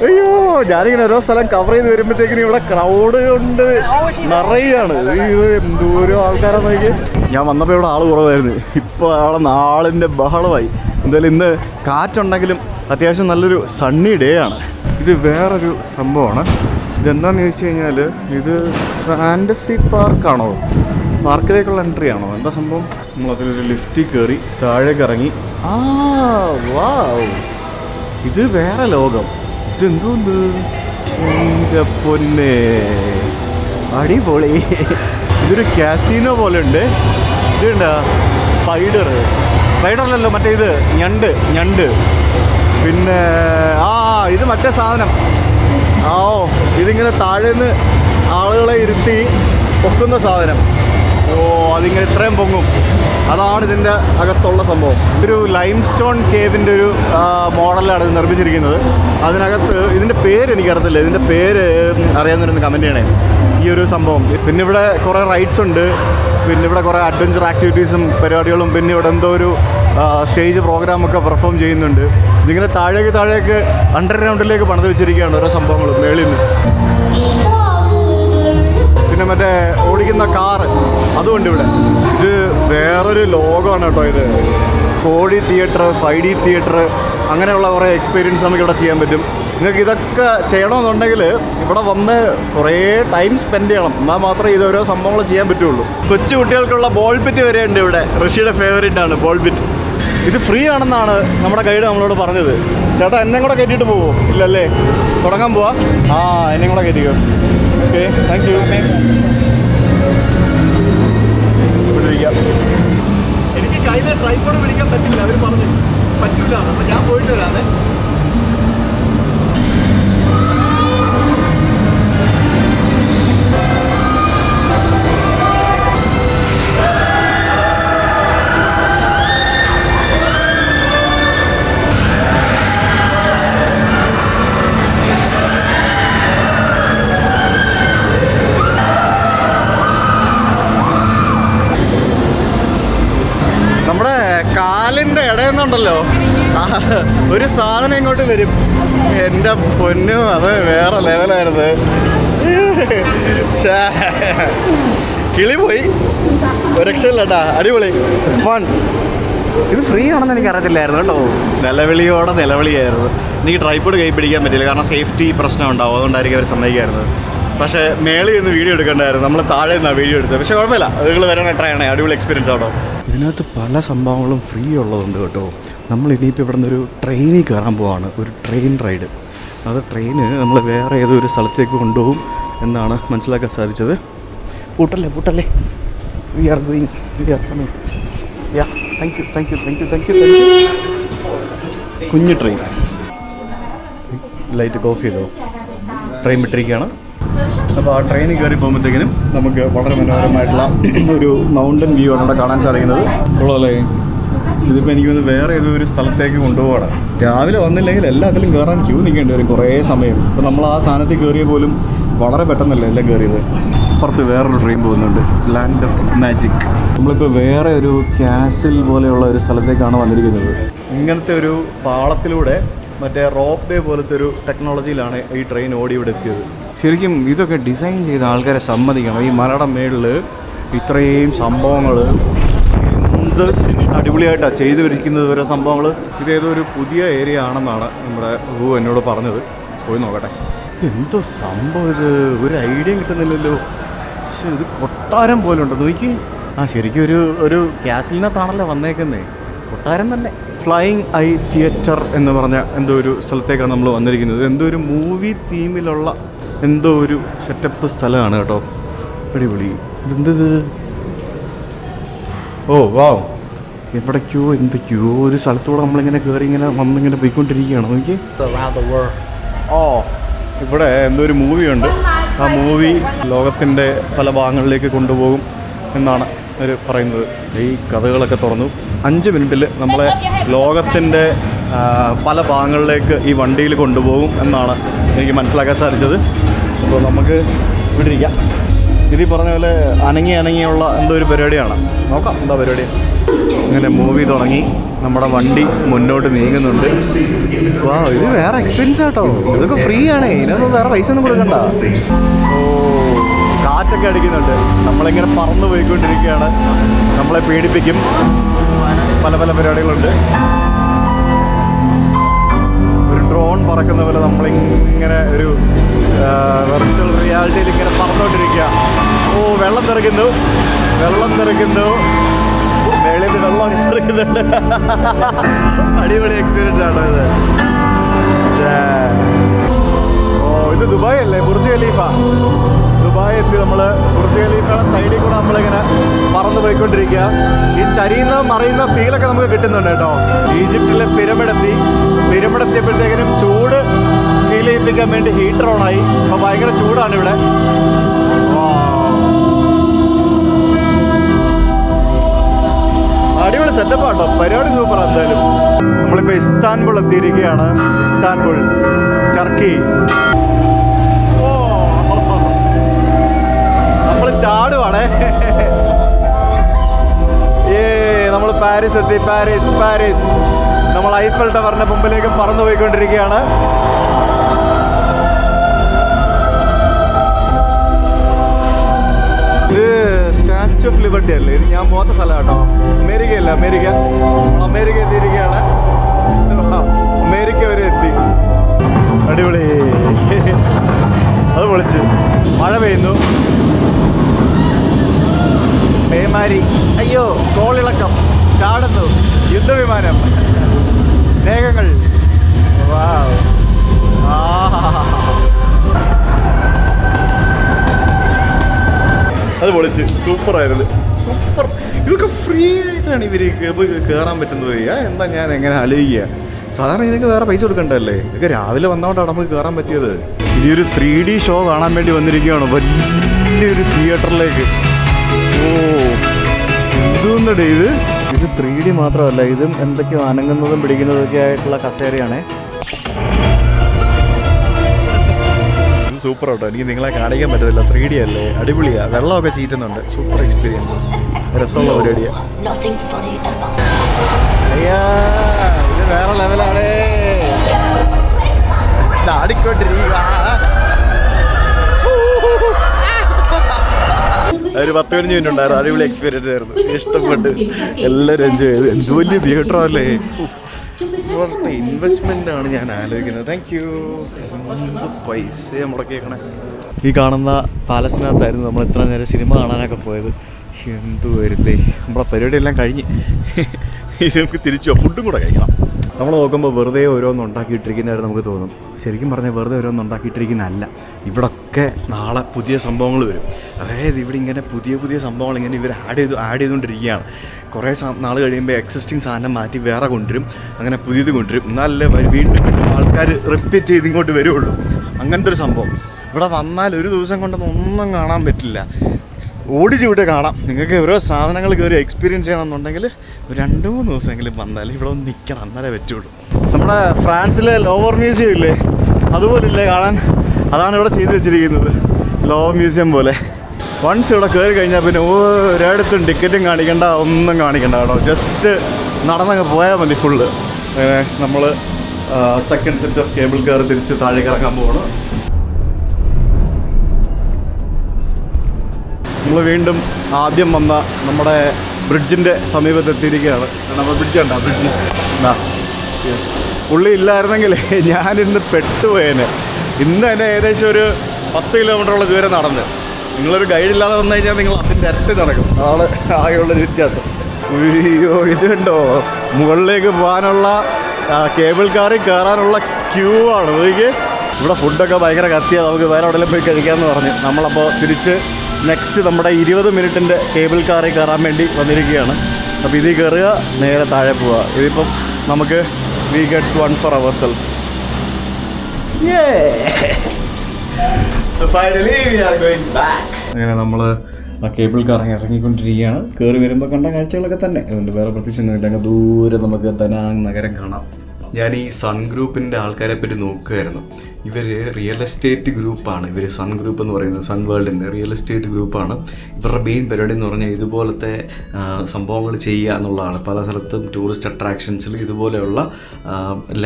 അയ്യോ, ഞാനിങ്ങനെ ഓരോ സ്ഥലം കവർ ചെയ്ത് വരുമ്പോഴത്തേക്കിനും ഇവിടെ ക്രൗഡ് കൊണ്ട് നിറയാണ്. എന്തോരോ ആൾക്കാരാന്ന് നോക്കി. ഞാൻ വന്നപ്പോൾ ഇവിടെ ആൾ കുറവായിരുന്നു. ഇപ്പോൾ ആളിൻ്റെ ബഹളമായി. എന്തായാലും ഇന്ന് കാറ്റുണ്ടെങ്കിലും അത്യാവശ്യം നല്ലൊരു സണ്ണി ഡേ ആണ്. ഇത് വേറൊരു സംഭവമാണ്. ഇതെന്താണെന്ന് ചോദിച്ചു കഴിഞ്ഞാൽ ഇത് ഫാൻറ്റസി പാർക്കാണോ, പാർക്കിലേക്കുള്ള എൻട്രി ആണോ, എന്താ സംഭവം? നമ്മളതിലൊരു ലിഫ്റ്റിൽ കയറി താഴേക്ക് ഇറങ്ങി. വാവ്, ഇത് വേറെ ലോകം. ഇതെന്തോന്ന് എൻ്റെ പൊന്നെ, അടിപൊളി. ഇതൊരു കാസിനോ പോലെ ഉണ്ട്. ഇതുണ്ടാ സ്പൈഡറല്ലല്ലോ, മറ്റേ ഇത് ഞണ്ട്. പിന്നെ ഇത് മറ്റേ സാധനം. ഇതിങ്ങനെ താഴേന്ന് ആളുകളെ ഇരുത്തി പൊക്കുന്ന സാധനം. ഓ, അതിങ്ങനെ ഇത്രയും പൊങ്ങും. അതാണ് ഇതിൻ്റെ അകത്തുള്ള സംഭവം. ഒരു ലൈം സ്റ്റോൺ കേവിൻ്റെ ഒരു മോഡലാണ് ഇത് നിർമ്മിച്ചിരിക്കുന്നത്. അതിനകത്ത് ഇതിൻ്റെ പേര് എനിക്കറിയത്തില്ല. ഇതിൻ്റെ പേര് അറിയാവുന്നവരൊന്ന് കമൻറ്റ് ചെയ്യണേ ഈ ഒരു സംഭവം. പിന്നെ ഇവിടെ കുറേ റൈഡ്സ് ഉണ്ട്. പിന്നെ ഇവിടെ കുറേ അഡ്വഞ്ചർ ആക്ടിവിറ്റീസും പരിപാടികളും, പിന്നെ ഇവിടെ എന്തോ ഒരു സ്റ്റേജ് പ്രോഗ്രാമൊക്കെ പെർഫോം ചെയ്യുന്നുണ്ട്. ഇതിങ്ങനെ താഴേക്ക് അണ്ടർഗ്രൗണ്ടിലേക്ക് പണിത് വെച്ചിരിക്കുകയാണ് ഓരോ സംഭവങ്ങളും മേളിൽ നിന്ന്. പിന്നെ മറ്റേ ഓടിക്കുന്ന കാറ് അതുകൊണ്ട് ഇവിടെ ഇത് വേറൊരു ലോകമാണ് കേട്ടോ. ഇത് 4D തിയേറ്റർ, 5D തിയേറ്റർ, അങ്ങനെയുള്ള കുറേ എക്സ്പീരിയൻസ് നമുക്ക് ഇവിടെ ചെയ്യാൻ പറ്റും. നിങ്ങൾക്ക് ഇതൊക്കെ ചെയ്യണമെന്നുണ്ടെങ്കിൽ ഇവിടെ വന്ന് കുറേ ടൈം സ്പെൻഡ് ചെയ്യണം. എന്നാൽ മാത്രമേ ഇത് ഓരോ സംഭവങ്ങൾ ചെയ്യാൻ പറ്റുള്ളൂ. കൊച്ചു കുട്ടികൾക്കുള്ള ബോൾ പിറ്റ് വരെ ഉണ്ട് ഇവിടെ. ഋഷിയുടെ ഫേവറേറ്റ് ആണ് ബോൾ പിറ്റ്. ഇത് ഫ്രീ ആണെന്നാണ് നമ്മുടെ ഗൈഡ് നമ്മളോട് പറഞ്ഞത്. ചേട്ടാ എന്നെ കൂടെ കയറ്റിയിട്ട് പോവോ? ഇല്ലല്ലേ, തുടങ്ങാൻ പോവാ? ആ, എന്നെ കൂടെ കയറ്റിക്കോ. Okay, thank U. എനിക്ക് കയ്യിലെ ട്രൈപോഡ് പിടിക്കാൻ പറ്റില്ല. അവർ പറഞ്ഞു പറ്റില്ല. അപ്പം ഞാൻ പോയിട്ട് വരാതെ. നമ്മുടെ കാലിൻ്റെ ഇടയെന്നുണ്ടല്ലോ ഒരു സാധനം ഇങ്ങോട്ട് വരും. എൻ്റെ പൊന്നു, അത് വേറെ ലെവലായിരുന്നു. കിളി പോയി, രക്ഷയില്ലട്ടാ. അടിപൊളി, ഫൺ. ഇത് ഫ്രീ ആണെന്ന് എനിക്ക് അറിയത്തില്ലായിരുന്നു കേട്ടോ. നിലവിളിയായിരുന്നു. എനിക്ക് ട്രൈപോഡ് കൈ പിടിക്കാൻ പറ്റില്ല, കാരണം സേഫ്റ്റി പ്രശ്നം ഉണ്ടാവും. അതുകൊണ്ടായിരിക്കും അവർ സമ്മതിക്കായിരുന്നത്. പക്ഷേ മേളിൽ നിന്ന് വീഡിയോ എടുക്കേണ്ടായിരുന്നു. നമ്മൾ താഴെ നിന്നാണ് വീഡിയോ എടുത്തത്. പക്ഷേ കുഴപ്പമില്ല, നിങ്ങൾ വരാൻ ട്രൈ ചെയ്യണേ. അടിപൊളി എക്സ്പീരിയൻസ് ആട്ടോ. ഇതിനകത്ത് പല സംഭവങ്ങളും ഫ്രീ ഉള്ളതുണ്ട് കേട്ടോ. നമ്മൾ ഇനിയിപ്പോൾ ഇവിടെ നിന്നൊരു ട്രെയിനിൽ കയറാൻ പോവാണ്. ഒരു ട്രെയിൻ റൈഡ്. അത് ട്രെയിന് നമ്മൾ വേറെ ഏതോ ഒരു സ്ഥലത്തേക്ക് കൊണ്ടുപോകും എന്നാണ് മനസ്സിലാക്കാൻ സാധിച്ചത്. പൂട്ടല്ലേ. We are coming. Yeah, thank you. കുഞ്ഞു ട്രെയിൻ. ലൈറ്റ് ഓഫ് ചെയ്തോ? ട്രെയിൻ വിട്ടിരിക്കുകയാണ്. അപ്പോൾ ആ ട്രെയിനിൽ കയറി പോകുമ്പോഴത്തേക്കിനും നമുക്ക് വളരെ മനോഹരമായിട്ടുള്ള ഒരു മൗണ്ടൻ വ്യൂ ആണ് ഇവിടെ കാണാൻ സാധിക്കുന്നത്. ഉള്ളതല്ലേ? ഇതിപ്പോൾ എനിക്കൊന്ന് വേറെ ഏതൊരു സ്ഥലത്തേക്ക് കൊണ്ടുപോകണം. രാവിലെ വന്നില്ലെങ്കിൽ എല്ലാത്തിലും കയറാൻ ക്യൂ നിൽക്കേണ്ടി വരും കുറേ സമയം. ഇപ്പോൾ നമ്മൾ ആ സ്ഥാനത്ത് കയറിയ പോലും വളരെ പെട്ടെന്നല്ലേ എല്ലാം കയറിയത്. അപ്പുറത്ത് വേറൊരു ട്രെയിൻ പോകുന്നുണ്ട്, ലാൻഡ് ഓഫ് മാജിക്. നമ്മളിപ്പോൾ വേറെ ഒരു കാസിൽ പോലെയുള്ള ഒരു സ്ഥലത്തേക്കാണ് വന്നിരിക്കുന്നത്. ഇങ്ങനത്തെ ഒരു പാളത്തിലൂടെ മറ്റേ റോപ്പ് വേ പോലത്തെ ഒരു ടെക്നോളജിയിലാണ് ഈ ട്രെയിൻ ഓടി ഇവിടെ എത്തിയത്. ശരിക്കും ഇതൊക്കെ ഡിസൈൻ ചെയ്ത ആൾക്കാരെ സമ്മതിക്കണം. ഈ മലയുടെ മേളിൽ ഇത്രയും സംഭവങ്ങൾ എന്ത് അടിപൊളിയായിട്ടാണ് ചെയ്തു വരിക്കുന്നത്. ഓരോ സംഭവങ്ങൾ. ഇതേതോ ഒരു പുതിയ ഏരിയ ആണെന്നാണ് നമ്മുടെ എന്നോട് പറഞ്ഞത്. പോയി നോക്കട്ടെ. ഇതെന്തോ സംഭവം ഇത്, ഒരു ഐഡിയ കിട്ടുന്നില്ലല്ലോ. പക്ഷേ ഇത് കൊട്ടാരം പോലെ ഉണ്ട് നോക്കി. ശരിക്കും ഒരു കാസിലിനകത്താണല്ലോ വന്നേക്കുന്നേ. കൊട്ടാരം തന്നെ. ഫ്ലൈയിങ് ഐ തിയേറ്റർ എന്ന് പറഞ്ഞ എന്തോ ഒരു സ്ഥലത്തേക്കാണ് നമ്മൾ വന്നിരിക്കുന്നത്. എന്തോ ഒരു മൂവി തീമിലുള്ള എന്തോ ഒരു സെറ്റപ്പ് സ്ഥലമാണ് കേട്ടോ. അടിപൊളി. ഇതെന്തത്? ഓ വാവ്, എവിടേക്കോ എന്തൊക്കെയോ ഒരു സ്ഥലത്തൂടെ നമ്മളിങ്ങനെ കയറി ഇങ്ങനെ വന്നിങ്ങനെ പോയിക്കൊണ്ടിരിക്കുകയാണ് നോക്കി. ഓ, ഇവിടെ എന്തോ ഒരു മൂവിയുണ്ട്. ആ മൂവി ലോകത്തിൻ്റെ പല ഭാഗങ്ങളിലേക്ക് കൊണ്ടുപോകും എന്നാണ് അവർ പറയുന്നത്. ഈ കഥകളൊക്കെ തുറന്നു 5 മിനിറ്റിൽ നമ്മളെ ലോകത്തിൻ്റെ പല ഭാഗങ്ങളിലേക്ക് ഈ വണ്ടിയിൽ കൊണ്ടുപോകും എന്നാണ് എനിക്ക് മനസ്സിലാക്കാൻ സാധിച്ചത്. അപ്പോൾ നമുക്ക് ഇവിടെ ഇരിക്കാം. ഇതിൽ പറഞ്ഞ പോലെ അനങ്ങിയുള്ള എന്തോ ഒരു പരിപാടിയാണ്. നോക്കാം എന്താ പരിപാടി. അങ്ങനെ മൂവി തുടങ്ങി, നമ്മുടെ വണ്ടി മുന്നോട്ട് നീങ്ങുന്നുണ്ട്. വാ, ഇത് വേറെ എക്സ്പീരിയൻസ് ആട്ടോ. ഇതൊക്കെ ഫ്രീ ആണേ, ഇതിനൊന്നും വേറെ പൈസ ഒന്നും കൊടുക്കണ്ട. ഓ, കാറ്റൊക്കെ അടിക്കുന്നുണ്ട്. നമ്മളിങ്ങനെ പറന്നു പോയിക്കൊണ്ടിരിക്കുകയാണ്. നമ്മളെ പേടിപ്പിക്കും. പല പരിപാടികളുണ്ട്. ഒരു ഡ്രോൺ പറക്കുന്ന പോലെ നമ്മളിങ്ങനെ ഒരു വെർച്വൽ റിയാലിറ്റിയിൽ ഇങ്ങനെ പറന്നുകൊണ്ടിരിക്കുക. ഓ, വെള്ളം തെറിക്കുന്നു. മേളിൽ നിന്ന് വെള്ളം തെറിക്കുന്നുണ്ട്. അടിപൊളി എക്സ്പീരിയൻസ് ആണോ ഇത്? ഓ, ഇത് ദുബായ് അല്ലേ? Burj Khalifa. ദുബായ് എത്തി നമ്മൾ. ബുർജ് ഖലീഫയുടെ സൈഡിൽ കൂടെ നമ്മളിങ്ങനെ പറന്ന് പോയിക്കൊണ്ടിരിക്കുക. ഈ ചരിയുന്ന മറിയുന്ന ഫീലൊക്കെ നമുക്ക് കിട്ടുന്നുണ്ട് കേട്ടോ. ഈജിപ്തിലെ പിരമിഡ് എത്തിയപ്പോഴത്തേക്കിനും ചൂട് ഫീൽ ചെയ്യിപ്പിക്കാൻ വേണ്ടി ഹീറ്റർ ഓണായി. അപ്പോൾ ഭയങ്കര ചൂടാണ് ഇവിടെ. ഇസ്താൻബുൾ എത്തിയിരിക്കുകയാണ്. Istanbul, Turkey. ഓ, നമ്മൾ ചാടുവാണേ. നമ്മൾ പാരീസ് എത്തി. പാരീസ്. നമ്മൾ ഐഫൽ ടവറിന്റെ മുമ്പിലേക്ക് പറന്നു പോയിക്കൊണ്ടിരിക്കുകയാണ്. ഇത് സ്റ്റാച്യു ഓഫ് ലിബർട്ടി അല്ലേ? ഇത് ഞാൻ പോകാത്ത സ്ഥലം കേട്ടോ. അമേരിക്ക എത്തിയിരിക്കുകയാണ്. അമേരിക്ക വരെ എത്തി. അടിപൊളി. അത് പൊളിച്ച്. മഴ പെയ്യുന്നു. പേമാരി. അയ്യോ, കോളിളക്കം. ചാടുന്നു യുദ്ധവിമാനം. മേഘങ്ങൾ. വാവ്. അത് പൊളിച്ച്. സൂപ്പറായിരുന്നു. സൂപ്പർ. ഇതൊക്കെ ഫ്രീ ആയിട്ടാണ് ഇവർ കയറാൻ പറ്റുന്നത്. എന്താ ഞാൻ എങ്ങനെ ആലോചിക്കുക. സാധാരണ ഇതിനൊക്കെ വേറെ പൈസ കൊടുക്കണ്ടല്ലേ? ഇതൊക്കെ രാവിലെ വന്നതുകൊണ്ടാണ് നമുക്ക് കയറാൻ പറ്റിയത്. ഇനിയൊരു 3D ഷോ കാണാൻ വേണ്ടി വന്നിരിക്കുകയാണ് വലിയൊരു തിയേറ്ററിലേക്ക്. ഓ, എന്തുകൊണ്ടേ ഇത് 3D മാത്രമല്ല, ഇതും എന്തൊക്കെയോ അനങ്ങുന്നതും പിടിക്കുന്നതൊക്കെ ആയിട്ടുള്ള കസേരയാണ്. ഇത് സൂപ്പർ ആട്ടോ. എനിക്ക് നിങ്ങളെ കാണിക്കാൻ പറ്റത്തില്ല. 3D അല്ലേ, അടിപൊളിയാണ്. വെള്ളമൊക്കെ ചീറ്റുന്നുണ്ട്. Super experience. രസമുള്ള പരിപാടിയാണ്. അയ്യാ, ഇത് വേറെ ലെവലാണ്. ചാടിക്കൊണ്ടിരിക്കുക. ഒരു 10-15 മിനിറ്റ് ഉണ്ടായിരുന്നു. അടിപൊളി എക്സ്പീരിയൻസ് ആയിരുന്നു. ഇഷ്ടപ്പെട്ട് എല്ലാവരും എൻജോയ് ചെയ്ത്. എന്ത് വലിയ തിയേറ്റർ അല്ലേ. ഇവിടുത്തെ ഇൻവെസ്റ്റ്മെൻ്റ് ആണ് ഞാൻ ആലോചിക്കുന്നത്. Thank you. എന്ത് പൈസ മുടക്കിയേക്കണേ. ഈ കാണുന്ന പാലസിനകത്തായിരുന്നു നമ്മൾ ഇത്ര നേരം സിനിമ കാണാനൊക്കെ പോയത്. എന്തുവരില്ലേ, നമ്മുടെ പരിപാടിയെല്ലാം കഴിഞ്ഞ് ഇത് നമുക്ക് തിരിച്ചു ഫുഡും കൂടെ കഴിക്കണം. നമ്മൾ നോക്കുമ്പോൾ വെറുതെ ഓരോന്ന് ഉണ്ടാക്കിയിട്ടിരിക്കുന്നതായിട്ട് നമുക്ക് തോന്നും. ശരിക്കും പറഞ്ഞാൽ വെറുതെ ഓരോന്ന് ഉണ്ടാക്കിയിട്ടിരിക്കുന്നതല്ല. ഇവിടൊക്കെ നാളെ പുതിയ സംഭവങ്ങൾ വരും. അതായത് ഇവിടെ ഇങ്ങനെ പുതിയ സംഭവങ്ങൾ ഇങ്ങനെ ഇവർ ആഡ് ചെയ്തുകൊണ്ടിരിക്കുകയാണ്. കുറേ നാൾ കഴിയുമ്പോൾ എക്സിസ്റ്റിംഗ് സാധനം മാറ്റി വേറെ കൊണ്ടുവരും. അങ്ങനെ പുതിയത് കൊണ്ടുവരും. എന്നാലല്ലേ വീണ്ടും ആൾക്കാർ റിപ്പീറ്റ് ചെയ്ത് ഇങ്ങോട്ട് വരുള്ളൂ. അങ്ങനത്തെ ഒരു സംഭവം ഇവിടെ വന്നാൽ ഒരു ദിവസം കൊണ്ടൊന്നും ഒന്നും കാണാൻ പറ്റില്ല. ഓടിച്ച് വിട്ട് കാണാം. നിങ്ങൾക്ക് ഓരോ സാധനങ്ങൾ കയറി എക്സ്പീരിയൻസ് ചെയ്യണമെന്നുണ്ടെങ്കിൽ 2-3 ദിവസമെങ്കിലും വന്നാൽ ഇവിടെ ഒന്ന് നിൽക്കണം, എന്നാലേ പറ്റുള്ളൂ. നമ്മുടെ ഫ്രാൻസിലെ ലോവർ മ്യൂസിയം ഇല്ലേ, അതുപോലെ ഇല്ലേ കാണാൻ. അതാണ് ഇവിടെ ചെയ്തു വെച്ചിരിക്കുന്നത്, ലോവർ മ്യൂസിയം പോലെ. വൺസ് ഇവിടെ കയറി കഴിഞ്ഞാൽ പിന്നെ ഒരിടത്തും ടിക്കറ്റും കാണിക്കണ്ട, ഒന്നും കാണിക്കണ്ട കേട്ടോ. ജസ്റ്റ് നടന്നങ്ങ് പോയാൽ മതി ഫുള്ള്. അങ്ങനെ നമ്മൾ second set of cable car തിരിച്ച് താഴേക്ക് ഇറങ്ങാൻ പോകണം. നമ്മൾ വീണ്ടും ആദ്യം വന്ന നമ്മുടെ ബ്രിഡ്ജിൻ്റെ സമീപത്തെത്തിയിരിക്കുകയാണ്. നമ്മൾ ബ്രിഡ്ജ് കണ്ടോ? Bridge yes. പുള്ളി ഇല്ലായിരുന്നെങ്കിൽ ഞാനിന്ന് പെട്ടുപോയേനെ. ഇന്ന് തന്നെ ഏകദേശം ഒരു 10 കിലോമീറ്ററോളം ദൂരം നടന്ന്. നിങ്ങളൊരു ഗൈഡില്ലാതെ വന്നു കഴിഞ്ഞാൽ നിങ്ങൾ അതിൻ്റെ ഇരട്ടി നടക്കും. അതാണ് ആകെയുള്ളൊരു വ്യത്യാസം. അയ്യോ, ഇത് കണ്ടോ, മുകളിലേക്ക് പോകാനുള്ള കേബിൾ കാറിൽ കയറാനുള്ള ക്യൂ ആണ്. നോക്കിയേ, ഇവിടെ ഫുഡൊക്കെ ഭയങ്കര കത്തിയാണ്. നമുക്ക് വേറെ എവിടെയെങ്കിലും പോയി കഴിക്കാമെന്ന് പറഞ്ഞു. നമ്മളപ്പോൾ തിരിച്ച് നെക്സ്റ്റ് നമ്മുടെ 20 മിനിറ്റിൻ്റെ കേബിൾ കാറിൽ കയറാൻ വേണ്ടി വന്നിരിക്കുകയാണ്. അപ്പോൾ ഇതിൽ കയറുക, നേരെ താഴെ പോവുക. ഇതിപ്പം നമുക്ക് we get 1 for ourselves. So finally we are going back. അങ്ങനെ നമ്മൾ ആ കേബിൾ കാർ ഇറങ്ങിക്കൊണ്ടിരിക്കുകയാണ്. കയറി വരുമ്പോൾ കണ്ട കാഴ്ചകളൊക്കെ തന്നെ. അതുകൊണ്ട് വേറെ പ്രത്യേകിച്ചൊന്നുമില്ല. അങ്ങ് ദൂരെ നമുക്ക് ദനാങ് നഗരം കാണാം. ഞാൻ ഈ സൺ ഗ്രൂപ്പിൻ്റെ ആൾക്കാരെ പറ്റി നോക്കുകയായിരുന്നു. ഇവർ റിയൽ എസ്റ്റേറ്റ് ഗ്രൂപ്പാണ്. ഇവർ സൺ ഗ്രൂപ്പ് എന്ന് പറയുന്നത് സൺ വേൾഡിൻ്റെ റിയൽ എസ്റ്റേറ്റ് ഗ്രൂപ്പാണ്. ഇവരുടെ മെയിൻ പരിപാടി എന്ന് പറഞ്ഞാൽ ഇതുപോലത്തെ സംഭവങ്ങൾ ചെയ്യുക എന്നുള്ളതാണ്. പല സ്ഥലത്തും ടൂറിസ്റ്റ് അട്രാക്ഷൻസിൽ ഇതുപോലെയുള്ള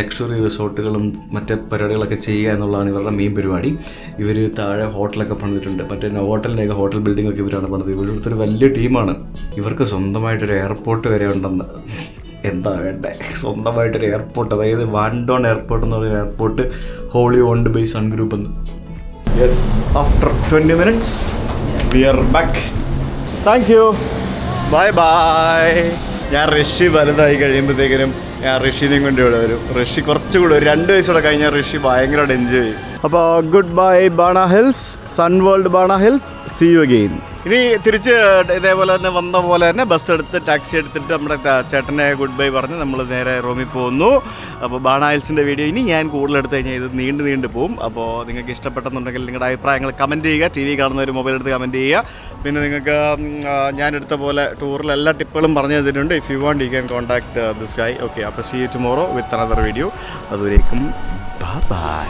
ലക്ഷറി റിസോർട്ടുകളും മറ്റ് പരിപാടികളൊക്കെ ചെയ്യുക എന്നുള്ളതാണ് ഇവരുടെ മെയിൻ പരിപാടി. ഇവർ താഴെ ഹോട്ടലൊക്കെ പണിതിട്ടുണ്ട്. മറ്റേ ഹോട്ടലിൻ്റെയൊക്കെ ഹോട്ടൽ ബിൽഡിങ്ങൊക്കെ ഇവരാണ് പണിത്. ഇവിടുത്തെ ഒരു വലിയ ടീമാണ്. ഇവർക്ക് സ്വന്തമായിട്ടൊരു എയർപോർട്ട് വരെ ഉണ്ടെന്ന്. എന്താ വേണ്ടേ, സ്വന്തമായിട്ടൊരു എയർപോർട്ട്. അതായത് വാൻഡോൺ എയർപോർട്ട് എന്ന് പറയുന്ന airport wholly owned by Sun Group എന്ന്. Yes, after 20 minutes we are back. Thank you, bye bye. ഞാൻ ഋഷി വലുതായി കഴിയുമ്പോഴത്തേക്കിനും ഞാൻ ഋഷിനെയും കൊണ്ട് ഇവിടെ വരും. ഋഷി കുറച്ചുകൂടെ ഒരു 2 വയസ്സോടെ കഴിഞ്ഞാൽ ഋഷി ഭയങ്കരമായിട്ട് എൻജോയ് ചെയ്യും. അപ്പോൾ goodbye Ba Na Hills, Sun World Ba Na Hills, see you again. ഇനി തിരിച്ച് ഇതേപോലെ തന്നെ വന്ന പോലെ തന്നെ ബസ് എടുത്ത് ടാക്സി എടുത്തിട്ട് നമ്മുടെ ചേട്ടനെ ഗുഡ് ബൈ പറഞ്ഞ് നമ്മൾ നേരെ റൂമിൽ പോകുന്നു. അപ്പോൾ ബാണ ഹിൽസിൻ്റെ വീഡിയോ ഇനി ഞാൻ കൂടുതലെടുത്ത് കഴിഞ്ഞാൽ ഇത് നീണ്ടു പോകും. അപ്പോൾ നിങ്ങൾക്ക് ഇഷ്ടപ്പെട്ടെന്നുണ്ടെങ്കിൽ നിങ്ങളുടെ അഭിപ്രായങ്ങൾ കമൻറ്റ് ചെയ്യുക. ടി വി കാണുന്ന ഒരു മൊബൈൽ എടുത്ത് കമൻറ്റ് ചെയ്യുക. പിന്നെ നിങ്ങൾക്ക് ഞാനെടുത്ത പോലെ ടൂറിൽ എല്ലാ ടിപ്പുകളും പറഞ്ഞു തന്നിട്ടുണ്ട്. If you want you can contact this guy. Okay, അപ്പോൾ see you tomorrow with another video. അതുവരേക്കും ബൈ.